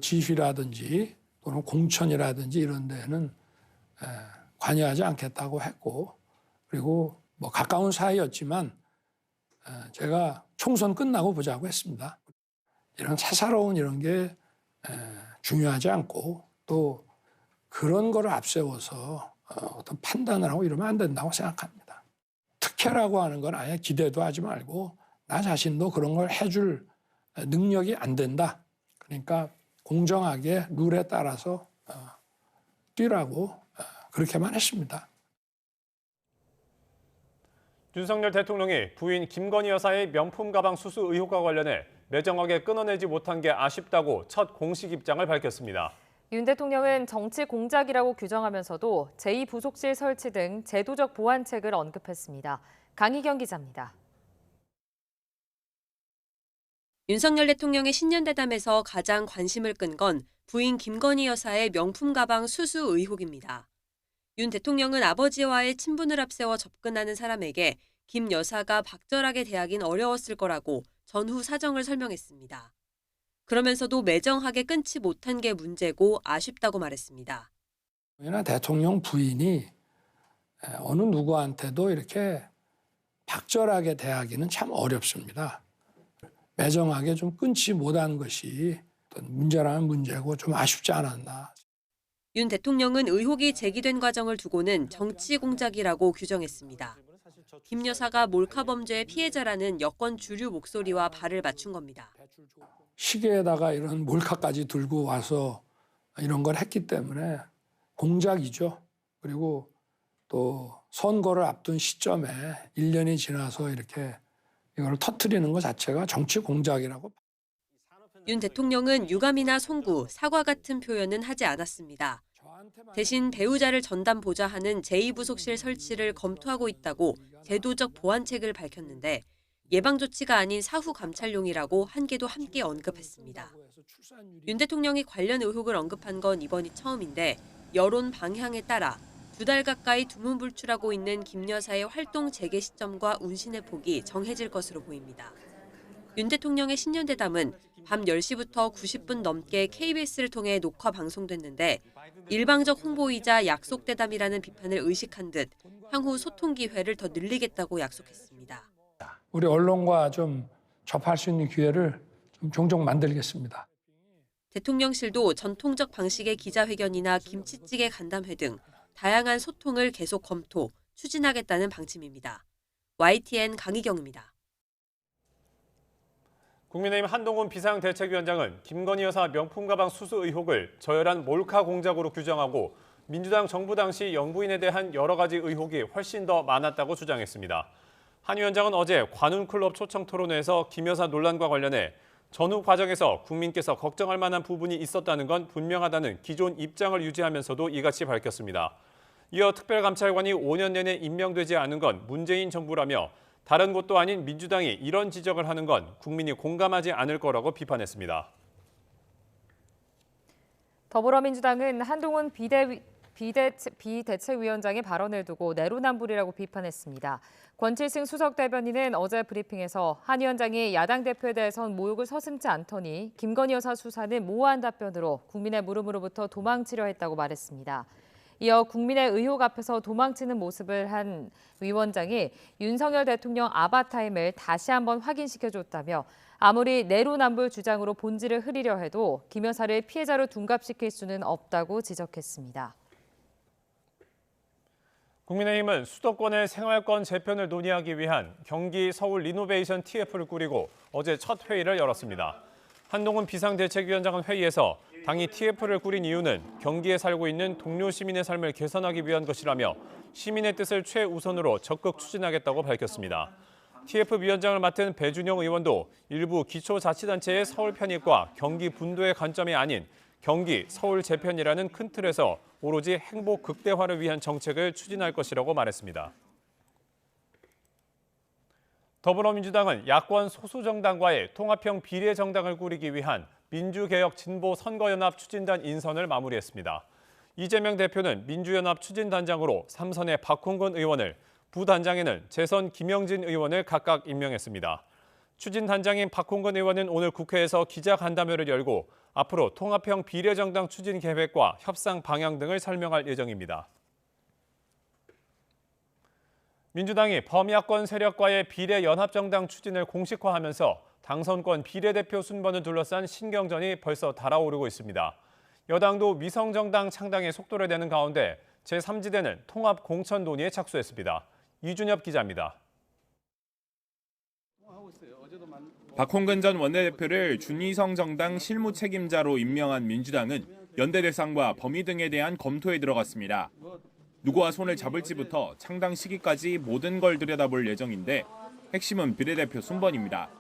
지휘라든지 또는 공천이라든지 이런 데는 관여하지 않겠다고 했고, 그리고 뭐 가까운 사이였지만 제가 총선 끝나고 보자고 했습니다. 이런 사사로운 이런 게 중요하지 않고 또 그런 거를 앞세워서 어떤 판단을 하고 이러면 안 된다고 생각합니다. 특혜라고 하는 건 아예 기대도 하지 말고 나 자신도 그런 걸 해줄 능력이 안 된다. 그러니까 공정하게 룰에 따라서 뛰라고 그렇게만 했습니다. 윤석열 대통령이 부인 김건희 여사의 명품 가방 수수 의혹과 관련해 매정하게 끊어내지 못한 게 아쉽다고 첫 공식 입장을 밝혔습니다. 윤 대통령은 정치 공작이라고 규정하면서도 제2부속실 설치 등 제도적 보완책을 언급했습니다. 강희경 기자입니다. 윤석열 대통령의 신년대담에서 가장 관심을 끈 건 부인 김건희 여사의 명품 가방 수수 의혹입니다. 윤 대통령은 아버지와의 친분을 앞세워 접근하는 사람에게 김 여사가 박절하게 대하긴 어려웠을 거라고 전후 사정을 설명했습니다. 그러면서도 매정하게 끊지 못한 게 문제고 아쉽다고 말했습니다. 대통령 부인이 어느 누구한테도 이렇게 박절하게 대하기는 참 어렵습니다. 매정하게 좀 끊지 못한 것이 어떤 문제라는 문제고 좀 아쉽지 않았나. 윤 대통령은 의혹이 제기된 과정을 두고는 정치 공작이라고 규정했습니다. 김 여사가 몰카 범죄의 피해자라는 여권 주류 목소리와 발을 맞춘 겁니다. 시계에다가 이런 몰카까지 들고 와서 이런 걸 했기 때문에 공작이죠. 그리고 또 선거를 앞둔 시점에 1년이 지나서 이렇게 이걸 터뜨리는 것 자체가 정치 공작이라고. 윤 대통령은 유감이나 송구, 사과 같은 표현은 하지 않았습니다. 대신 배우자를 전담 보좌하는 제2부속실 설치를 검토하고 있다고 제도적 보완책을 밝혔는데 예방 조치가 아닌 사후 감찰용이라고 한계도 함께 언급했습니다. 윤 대통령이 관련 의혹을 언급한 건 이번이 처음인데 여론 방향에 따라 2달 가까이 두문불출하고 있는 김 여사의 활동 재개 시점과 운신의 폭이 정해질 것으로 보입니다. 윤 대통령의 신년대담은 밤 10시부터 90분 넘게 KBS를 통해 녹화 방송됐는데 일방적 홍보이자 약속대담이라는 비판을 의식한 듯 향후 소통 기회를 더 늘리겠다고 약속했습니다. 우리 언론과 좀 접할 수 있는 기회를 좀 종종 만들겠습니다. 대통령실도 전통적 방식의 기자회견이나 김치찌개 간담회 등 다양한 소통을 계속 검토, 추진하겠다는 방침입니다. YTN 강희경입니다. 국민의힘 한동훈 비상대책위원장은 김건희 여사 명품 가방 수수 의혹을 저열한 몰카 공작으로 규정하고 민주당 정부 당시 영부인에 대한 여러 가지 의혹이 훨씬 더 많았다고 주장했습니다. 한 위원장은 어제 관훈클럽 초청 토론회에서 김 여사 논란과 관련해 전후 과정에서 국민께서 걱정할 만한 부분이 있었다는 건 분명하다는 기존 입장을 유지하면서도 이같이 밝혔습니다. 이어 특별감찰관이 5년 내내 임명되지 않은 건 문재인 정부라며 다른 곳도 아닌 민주당이 이런 지적을 하는 건 국민이 공감하지 않을 거라고 비판했습니다. 더불어민주당은 한동훈 비대책위원장의 발언을 두고 내로남불이라고 비판했습니다. 권칠승 수석 대변인은 어제 브리핑에서 한 위원장이 야당 대표에 대해선 모욕을 서슴지 않더니 김건희 여사 수사는 모호한 답변으로 국민의 물음으로부터 도망치려 했다고 말했습니다. 이어 국민의 의혹 앞에서 도망치는 모습을 한 위원장이 윤석열 대통령 아바타임을 다시 한번 확인시켜줬다며 아무리 내로남불 주장으로 본질을 흐리려 해도 김 여사를 피해자로 둔갑시킬 수는 없다고 지적했습니다. 국민의힘은 수도권의 생활권 재편을 논의하기 위한 경기 서울 리노베이션 TF를 꾸리고 어제 첫 회의를 열었습니다. 한동훈 비상대책위원장은 회의에서 당이 TF를 꾸린 이유는 경기에 살고 있는 동료 시민의 삶을 개선하기 위한 것이라며 시민의 뜻을 최우선으로 적극 추진하겠다고 밝혔습니다. TF위원장을 맡은 배준영 의원도 일부 기초자치단체의 서울 편입과 경기 분도의 관점이 아닌 경기, 서울 재편이라는 큰 틀에서 오로지 행복 극대화를 위한 정책을 추진할 것이라고 말했습니다. 더불어민주당은 야권 소수정당과의 통합형 비례정당을 꾸리기 위한 민주개혁 진보 선거연합 추진단 인선을 마무리했습니다. 이재명 대표는 민주연합 추진단장으로 3선의 박홍근 의원을, 부단장에는 재선 김영진 의원을 각각 임명했습니다. 추진단장인 박홍근 의원은 오늘 국회에서 기자간담회를 열고 앞으로 통합형 비례정당 추진 계획과 협상 방향 등을 설명할 예정입니다. 민주당이 범야권 세력과의 비례연합정당 추진을 공식화하면서 당선권 비례대표 순번을 둘러싼 신경전이 벌써 달아오르고 있습니다. 여당도 위성정당 창당에 속도를 내는 가운데 제3지대는 통합 공천 논의에 착수했습니다. 이준엽 기자입니다. 박홍근 전 원내대표를 준위성 정당 실무 책임자로 임명한 민주당은 연대 대상과 범위 등에 대한 검토에 들어갔습니다. 누구와 손을 잡을지부터 창당 시기까지 모든 걸 들여다볼 예정인데 핵심은 비례대표 순번입니다.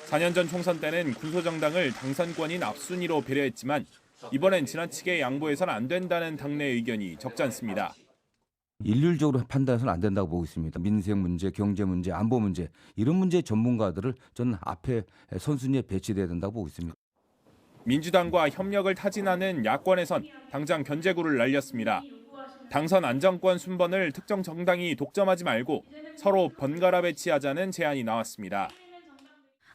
4년 전 총선 때는 군소정당을 당선권인 앞순위로 배려했지만 이번엔 지나치게 양보해서는 안 된다는 당내 의견이 적지 않습니다. 일률적으로 판단해서는 안 된다고 보고 있습니다. 민생 문제, 경제 문제, 안보 문제 이런 문제 전문가들을 저는 앞에 선순위에 배치돼야 된다고 보고 있습니다. 민주당과 협력을 타진하는 야권에선 당장 견제구를 날렸습니다. 당선 안정권 순번을 특정 정당이 독점하지 말고 서로 번갈아 배치하자는 제안이 나왔습니다.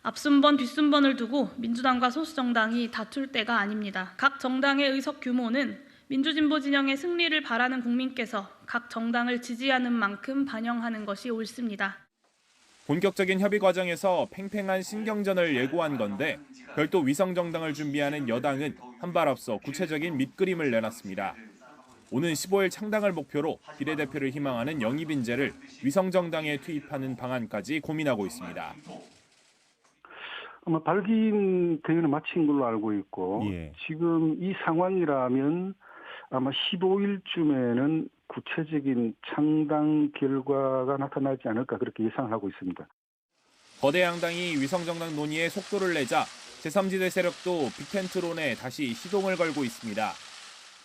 앞순번, 뒷순번을 두고 민주당과 소수정당이 다툴 때가 아닙니다. 각 정당의 의석 규모는 민주진보 진영의 승리를 바라는 국민께서 각 정당을 지지하는 만큼 반영하는 것이 옳습니다. 본격적인 협의 과정에서 팽팽한 신경전을 예고한 건데 별도 위성정당을 준비하는 여당은 한 발 앞서 구체적인 밑그림을 내놨습니다. 오는 15일 창당을 목표로 비례대표를 희망하는 영입인재를 위성정당에 투입하는 방안까지 고민하고 있습니다. 아마 발기인 대회는 마친 걸로 알고 있고 지금 이 상황이라면 아마 15일쯤에는 구체적인 창당 결과가 나타나지 않을까 그렇게 예상하고 있습니다. 거대 양당이 위성정당 논의에 속도를 내자 제3지대 세력도 빅텐트론에 다시 시동을 걸고 있습니다.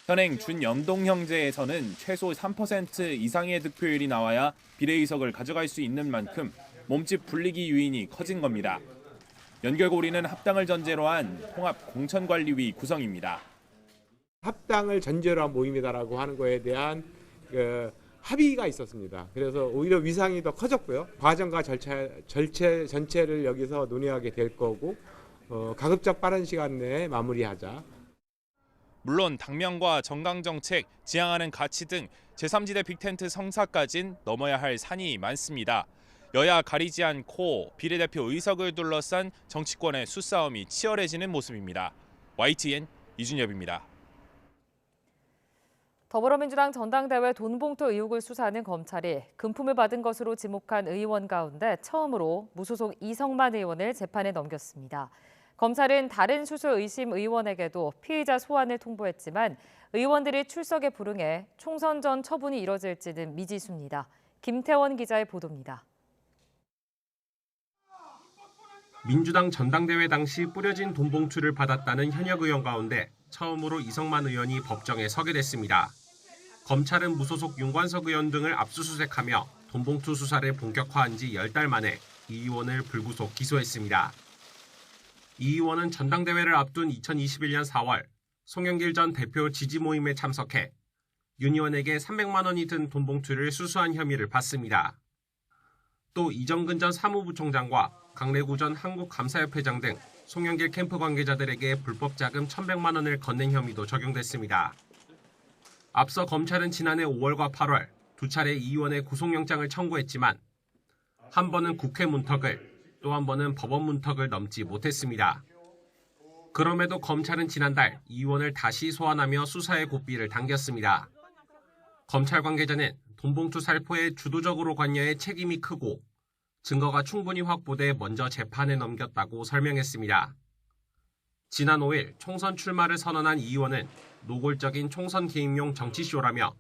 현행 준연동 형제에서는 최소 3% 이상의 득표율이 나와야 비례의석을 가져갈 수 있는 만큼 몸집 불리기 요인이 커진 겁니다. 연결고리는 합당을 전제로 한 통합공천관리위 구성입니다. 합당을 전제로 한 모임이다라고 하는 거에 대한 합의가 있었습니다. 그래서 오히려 위상이 더 커졌고요. 과정과 절차 전체를 여기서 논의하게 될 거고 가급적 빠른 시간 내에 마무리하자. 물론 당명과 정강정책, 지향하는 가치 등 제3지대 빅텐트 성사까진 넘어야 할 산이 많습니다. 여야 가리지 않고 비례대표 의석을 둘러싼 정치권의 수싸움이 치열해지는 모습입니다. YTN 이준엽입니다. 더불어민주당 전당대회 돈봉투 의혹을 수사하는 검찰이 금품을 받은 것으로 지목한 의원 가운데 처음으로 무소속 이성만 의원을 재판에 넘겼습니다. 검찰은 다른 수수 의심 의원에게도 피의자 소환을 통보했지만 의원들이 출석에 불응해 총선 전 처분이 이뤄질지는 미지수입니다. 김태원 기자의 보도입니다. 민주당 전당대회 당시 뿌려진 돈봉투를 받았다는 현역 의원 가운데 처음으로 이성만 의원이 법정에 서게 됐습니다. 검찰은 무소속 윤관석 의원 등을 압수수색하며 돈봉투 수사를 본격화한 지 10달 만에 이 의원을 불구속 기소했습니다. 이 의원은 전당대회를 앞둔 2021년 4월 송영길 전 대표 지지 모임에 참석해 윤 의원에게 300만 원이 든 돈봉투를 수수한 혐의를 받습니다. 또 이정근 전 사무부총장과 강래구 전 한국감사협회장 등 송영길 캠프 관계자들에게 불법 자금 1,100만 원을 건넨 혐의도 적용됐습니다. 앞서 검찰은 지난해 5월과 8월 두 차례 이 의원의 구속영장을 청구했지만 한 번은 국회 문턱을 또 한 번은 법원 문턱을 넘지 못했습니다. 그럼에도 검찰은 지난달 이 의원을 다시 소환하며 수사의 고삐를 당겼습니다. 검찰 관계자는 돈봉투 살포에 주도적으로 관여해 책임이 크고 증거가 충분히 확보돼 먼저 재판에 넘겼다고 설명했습니다. 지난 5일 총선 출마를 선언한 이 의원은 노골적인 총선 개입용 정치쇼라며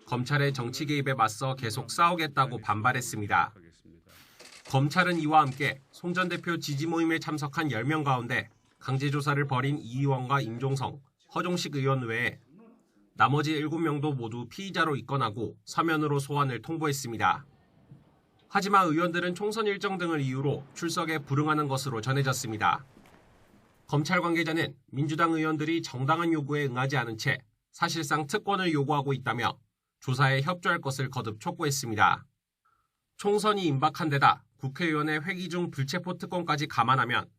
검찰의 정치 개입에 맞서 계속 싸우겠다고 반발했습니다. 검찰은 이와 함께 송 전 대표 지지 모임에 참석한 10명 가운데 강제 조사를 벌인 이 의원과 임종성, 허종식 의원 외에 나머지 7명도 모두 피의자로 입건하고 서면으로 소환을 통보했습니다. 하지만 의원들은 총선 일정 등을 이유로 출석에 불응하는 것으로 전해졌습니다. 검찰 관계자는 민주당 의원들이 정당한 요구에 응하지 않은 채 사실상 특권을 요구하고 있다며 조사에 협조할 것을 거듭 촉구했습니다. 총선이 임박한 데다 국회의원의 회기 중 불체포 특권까지 감안하면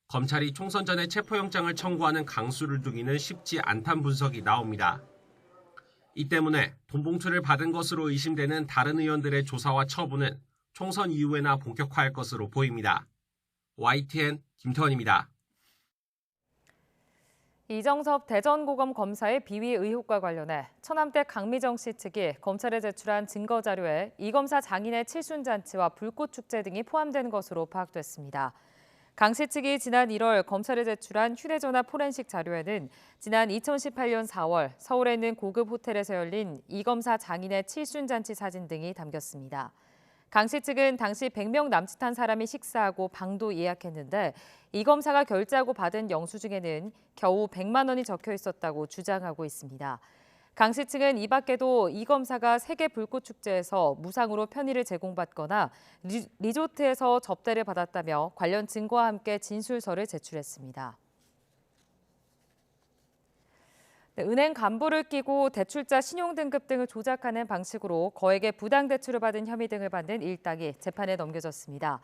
검찰이 총선 전에 체포영장을 청구하는 강수를 두기는 쉽지 않다는 분석이 나옵니다. 이 때문에 돈봉투를 받은 것으로 의심되는 다른 의원들의 조사와 처분은 총선 이후에나 본격화할 것으로 보입니다. YTN 김태원입니다. 이정섭 대전고검 검사의 비위 의혹과 관련해 처남댁 강미정 씨 측이 검찰에 제출한 증거 자료에 이 검사 장인의 칠순잔치와 불꽃축제 등이 포함된 것으로 파악됐습니다. 강 씨 측이 지난 1월 검찰에 제출한 휴대전화 포렌식 자료에는 지난 2018년 4월 서울에 있는 고급 호텔에서 열린 이 검사 장인의 칠순잔치 사진 등이 담겼습니다. 강 씨 측은 당시 100명 남짓한 사람이 식사하고 방도 예약했는데 이 검사가 결제하고 받은 영수증에는 겨우 100만 원이 적혀 있었다고 주장하고 있습니다. 강 씨 측은 이 밖에도 이 검사가 세계 불꽃축제에서 무상으로 편의를 제공받거나 리조트에서 접대를 받았다며 관련 증거와 함께 진술서를 제출했습니다. 은행 간부를 끼고 대출자 신용등급 등을 조작하는 방식으로 거액의 부당대출을 받은 혐의 등을 받는 일당이 재판에 넘겨졌습니다.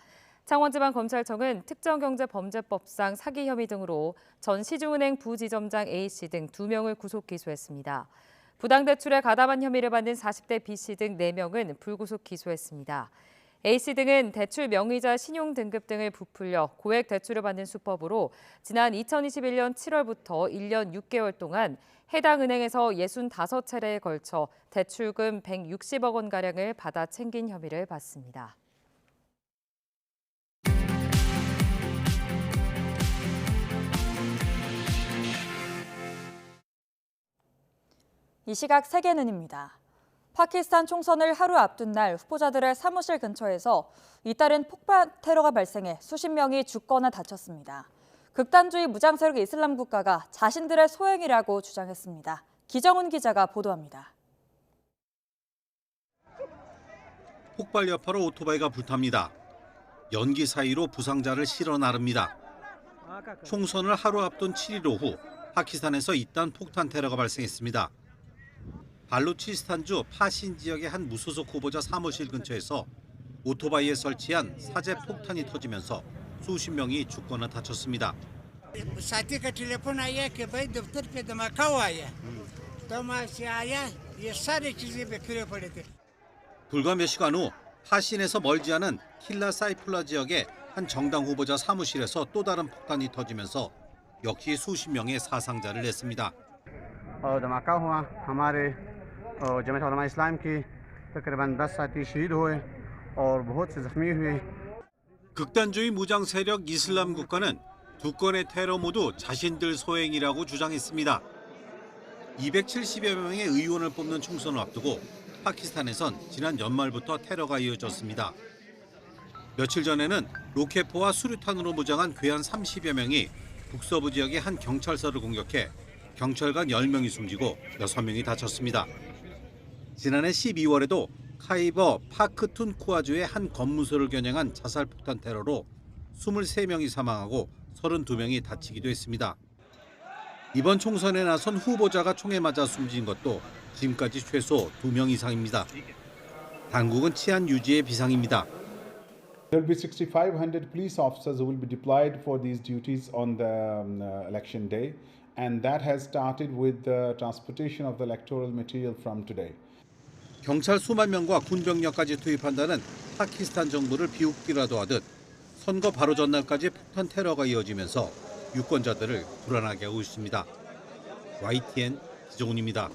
창원지방검찰청은 특정경제범죄법상 사기 혐의 등으로 전 시중은행 부지점장 A씨 등 2명을 구속 기소했습니다. 부당대출에 가담한 혐의를 받는 40대 B씨 등 4명은 불구속 기소했습니다. A씨 등은 대출 명의자 신용등급 등을 부풀려 고액 대출을 받는 수법으로 지난 2021년 7월부터 1년 6개월 동안 해당 은행에서 65차례에 걸쳐 대출금 160억 원가량을 받아 챙긴 혐의를 받습니다. 이 시각 세계는입니다. 파키스탄 총선을 하루 앞둔 날 후보자들의 사무실 근처에서 잇따른 폭발 테러가 발생해 수십 명이 죽거나 다쳤습니다. 극단주의 무장세력 이슬람 국가가 자신들의 소행이라고 주장했습니다. 기정훈 기자가 보도합니다. 폭발 여파로 오토바이가 불탑니다. 연기 사이로 부상자를 실어 나릅니다. 총선을 하루 앞둔 7일 오후 파키스탄에서 잇따른 폭탄 테러가 발생했습니다. 발루치스탄주 파신 지역의 한 무소속 후보자 사무실 근처에서 오토바이에 설치한 사제 폭탄이 터지면서 수십 명이 죽거나 다쳤습니다. 불과 몇 시간 후 파신에서 멀지 않은 킬라 사이플라 지역의 한 정당 후보자 사무실에서 또 다른 폭탄이 터지면서 역시 수십 명의 사상자를 냈습니다. जमात उलमा इस्लाम की तकरीबन 10 साथी शहीद हुए और बहुत से जख्मी हुए. 극단주의 무장 세력 이슬람 국가는 두 건의 테러 모두 자신들 소행이라고 주장했습니다. 270여 명의 의원을 뽑는 총선을 앞두고 파키스탄에선 지난 연말부터 테러가 이어졌습니다. 며칠 전에는 로켓포와 수류탄으로 무장한 괴한 30여 명이 북서부 지역의 한 경찰서를 공격해 경찰관 10명이 숨지고 6명이 다쳤습니다. 지난해 12월에도 카이버 파크툰쿠아주의 한 검문소를 겨냥한 자살폭탄 테러로 23명이 사망하고 32명이 다치기도 했습니다. 이번 총선에 나선 후보자가 총에 맞아 숨진 것도 지금까지 최소 2명 이상입니다. 당국은 치안 유지에 비상입니다. There will be 6,500 police officers who will be deployed for these duties on the election day, and that has started with the transportation of the electoral material from today. 경찰 수만 명과 군병력까지 투입한다는 파키스탄 정부를 비웃기라도 하듯 선거 바로 전날까지 폭탄 테러가 이어지면서 유권자들을 불안하게 하고 있습니다. YTN 기정훈입니다.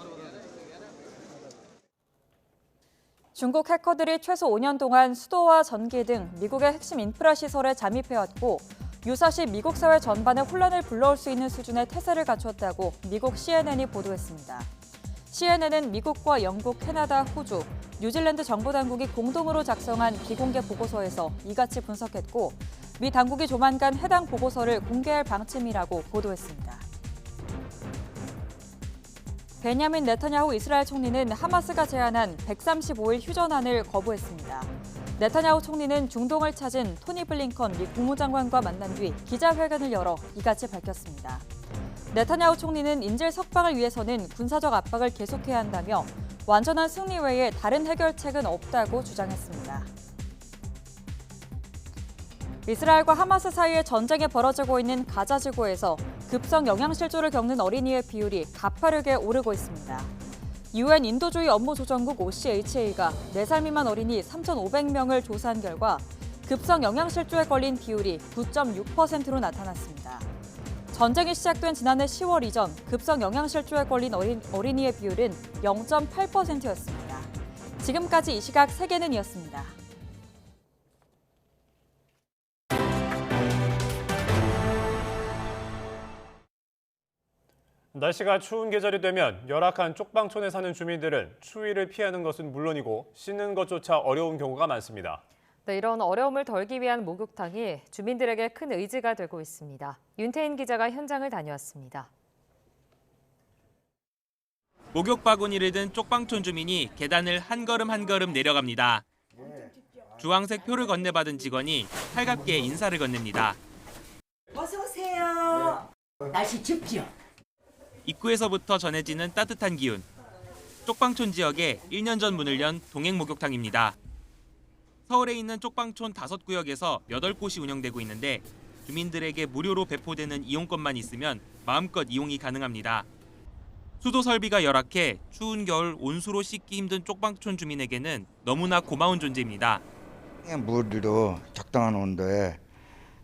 중국 해커들이 최소 5년 동안 수도와 전기 등 미국의 핵심 인프라 시설에 잠입해왔고 유사시 미국 사회 전반에 혼란을 불러올 수 있는 수준의 태세를 갖췄다고 미국 CNN이 보도했습니다. CNN은 미국과 영국, 캐나다, 호주, 뉴질랜드 정보당국이 공동으로 작성한 비공개 보고서에서 이같이 분석했고 미 당국이 조만간 해당 보고서를 공개할 방침이라고 보도했습니다. 베냐민 네타냐후 이스라엘 총리는 하마스가 제안한 135일 휴전안을 거부했습니다. 네타냐후 총리는 중동을 찾은 토니 블링컨 미 국무장관과 만난 뒤 기자회견을 열어 이같이 밝혔습니다. 네타냐후 총리는 인질 석방을 위해서는 군사적 압박을 계속해야 한다며 완전한 승리 외에 다른 해결책은 없다고 주장했습니다. 이스라엘과 하마스 사이에 전쟁이 벌어지고 있는 가자 지구에서 급성 영양실조를 겪는 어린이의 비율이 가파르게 오르고 있습니다. UN 인도주의 업무조정국 OCHA가 4살 미만 어린이 3,500명을 조사한 결과 급성 영양실조에 걸린 비율이 9.6%로 나타났습니다. 전쟁이 시작된 지난해 10월 이전 급성 영양실조에 걸린 어린이의 비율은 0.8%였습니다. 지금까지 이 시각 세계는이었습니다. 날씨가 추운 계절이 되면 열악한 쪽방촌에 사는 주민들은 추위를 피하는 것은 물론이고 씻는 것조차 어려운 경우가 많습니다. 네, 이런 어려움을 덜기 위한 목욕탕이 주민들에게 큰 의지가 되고 있습니다. 윤태인 기자가 현장을 다녀왔습니다. 목욕 바구니를 든 쪽방촌 주민이 계단을 한 걸음 한 걸음 내려갑니다. 주황색 표를 건네받은 직원이 살갑게 인사를 건넵니다. 어서 오세요. 날씨 춥죠? 입구에서부터 전해지는 따뜻한 기운. 쪽방촌 지역에 1년 전 문을 연 동행 목욕탕입니다. 서울에 있는 쪽방촌 5구역에서 8곳이 운영되고 있는데 주민들에게 무료로 배포되는 이용권만 있으면 마음껏 이용이 가능합니다. 수도 설비가 열악해 추운 겨울 온수로 씻기 힘든 쪽방촌 주민에게는 너무나 고마운 존재입니다. 물도 적당한 온도에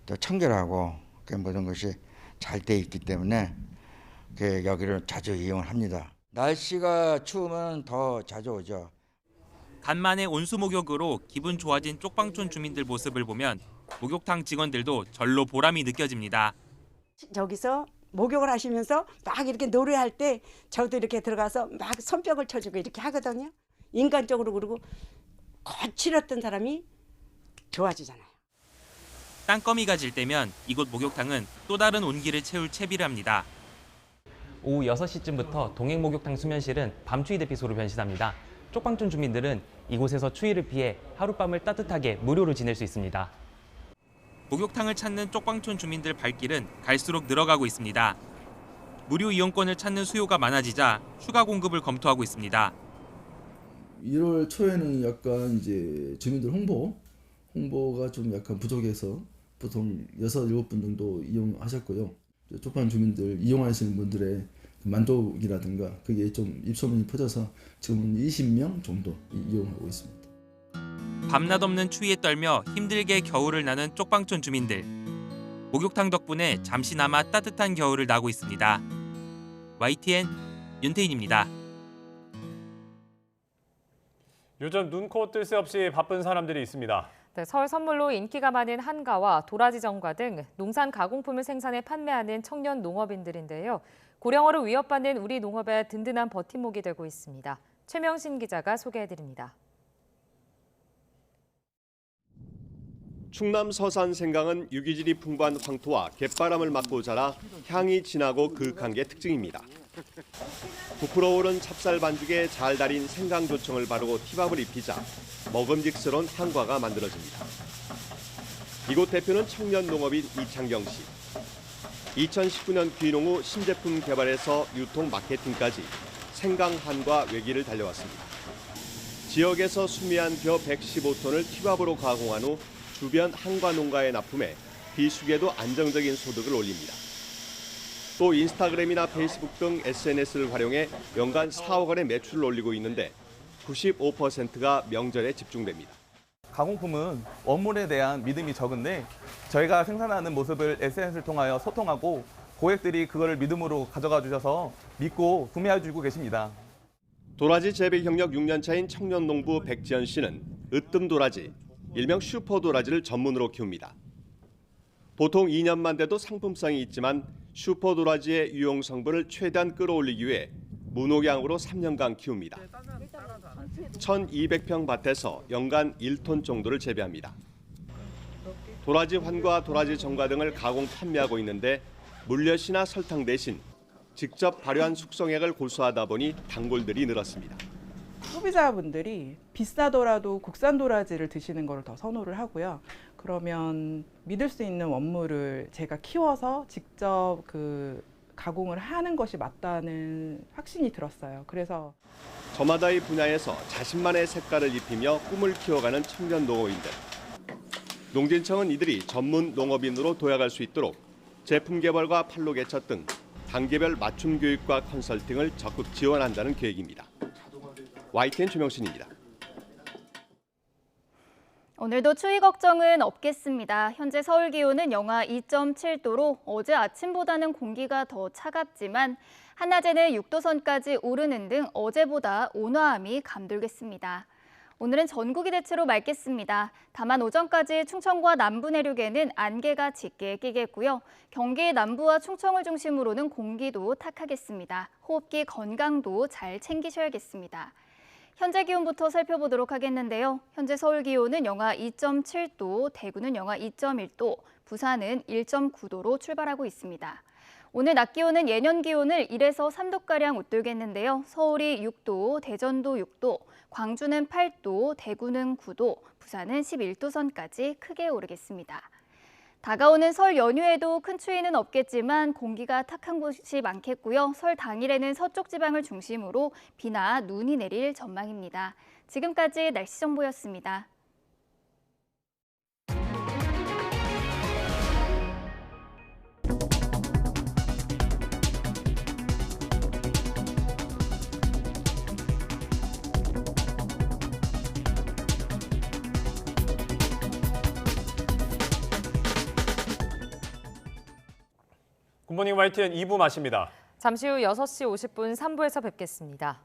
또 청결하고 모든 것이 잘 돼 있기 때문에 여기를 자주 이용을 합니다. 날씨가 추우면 더 자주 오죠. 간만에 온수 목욕으로 기분 좋아진 쪽방촌 주민들 모습을 보면 목욕탕 직원들도 절로 보람이 느껴집니다. 저기서 목욕을 하시면서 막 이렇게 노래할 때 저도 이렇게 들어가서 막 손뼉을 쳐주고 이렇게 하거든요. 인간적으로 그리고 거칠었던 사람이 좋아지잖아요. 땅거미가 질 때면 이곳 목욕탕은 또 다른 온기를 채울 채비를 합니다. 오후 6시쯤부터 동행 목욕탕 수면실은 밤추위 대피소로 변신합니다. 쪽방촌 주민들은 이곳에서 추위를 피해 하룻밤을 따뜻하게 무료로 지낼 수 있습니다. 목욕탕을 찾는 쪽방촌 주민들 발길은 갈수록 늘어가고 있습니다. 무료 이용권을 찾는 수요가 많아지자 추가 공급을 검토하고 있습니다. 1월 초에는 약간 이제 주민들 홍보가 좀 약간 부족해서 보통 6, 7분 정도 이용하셨고요. 쪽방 주민들 이용하시는 분들의 만족이라든가 그게 좀 입소문이 퍼져서 지금은 20명 정도 이용하고 있습니다. 밤낮 없는 추위에 떨며 힘들게 겨울을 나는 쪽방촌 주민들. 목욕탕 덕분에 잠시나마 따뜻한 겨울을 나고 있습니다. YTN 윤태인입니다. 요즘 눈코 뜰 새 없이 바쁜 사람들이 있습니다. 네, 설 선물로 인기가 많은 한가와 도라지 정과 등 농산 가공품을 생산해 판매하는 청년 농업인들인데요. 고령화로 위협받는 우리 농업의 든든한 버팀목이 되고 있습니다. 최명신 기자가 소개해드립니다. 충남 서산 생강은 유기질이 풍부한 황토와 갯바람을 맞고 자라 향이 진하고 그윽한 게 특징입니다. 부풀어 오른 찹쌀 반죽에 잘 달인 생강조청을 바르고 티밥을 입히자 먹음직스러운 향과가 만들어집니다. 이곳 대표는 청년 농업인 이창경 씨. 2019년 귀농 후 신제품 개발에서 유통 마케팅까지 생강 한과 외기를 달려왔습니다. 지역에서 수미한 벼 115톤을 티밥으로 가공한 후 주변 한과 농가에 납품해 비수기에도 안정적인 소득을 올립니다. 또 인스타그램이나 페이스북 등 SNS를 활용해 연간 4억 원의 매출을 올리고 있는데 95%가 명절에 집중됩니다. 가공품은 원물에 대한 믿음이 적은데 저희가 생산하는 모습을 SNS를 통하여 소통하고 고객들이 그걸 믿음으로 가져가 주셔서 믿고 구매해 주고 계십니다. 도라지 재배 경력 6년 차인 청년 농부 백지연 씨는 으뜸 도라지, 일명 슈퍼 도라지를 전문으로 키웁니다. 보통 2년만 돼도 상품성이 있지만 슈퍼 도라지의 유용 성분을 최대한 끌어올리기 위해 무농약으로 3년간 키웁니다. 1,200평 밭에서 연간 1톤 정도를 재배합니다. 도라지 환과 도라지 정과 등을 가공 판매하고 있는데 물엿이나 설탕 대신 직접 발효한 숙성액을 고수하다 보니 단골들이 늘었습니다. 소비자분들이 비싸더라도 국산 도라지를 드시는 걸 더 선호를 하고요. 그러면 믿을 수 있는 원물을 제가 키워서 직접 가공을 하는 것이 맞다는 확신이 들었어요. 그래서 저마다의 분야에서 자신만의 색깔을 입히며 꿈을 키워가는 청년 농업인들. 농진청은 이들이 전문 농업인으로 도약할 수 있도록 제품 개발과 판로 개척 등 단계별 맞춤 교육과 컨설팅을 적극 지원한다는 계획입니다. YTN 조명신입니다. 오늘도 추위 걱정은 없겠습니다. 현재 서울 기온은 영하 2.7도로 어제 아침보다는 공기가 더 차갑지만 한낮에는 6도 선까지 오르는 등 어제보다 온화함이 감돌겠습니다. 오늘은 전국이 대체로 맑겠습니다. 다만 오전까지 충청과 남부 내륙에는 안개가 짙게 끼겠고요. 경기 남부와 충청을 중심으로는 공기도 탁하겠습니다. 호흡기 건강도 잘 챙기셔야겠습니다. 현재 기온부터 살펴보도록 하겠는데요. 현재 서울 기온은 영하 2.7도, 대구는 영하 2.1도, 부산은 1.9도로 출발하고 있습니다. 오늘 낮 기온은 예년 기온을 1에서 3도가량 웃돌겠는데요. 서울이 6도, 대전도 6도, 광주는 8도, 대구는 9도, 부산은 11도 선까지 크게 오르겠습니다. 다가오는 설 연휴에도 큰 추위는 없겠지만 공기가 탁한 곳이 많겠고요. 설 당일에는 서쪽 지방을 중심으로 비나 눈이 내릴 전망입니다. 지금까지 날씨 정보였습니다. 굿모닝 YTN 2부 마칩니다. 잠시 후 6시 50분 3부에서 뵙겠습니다.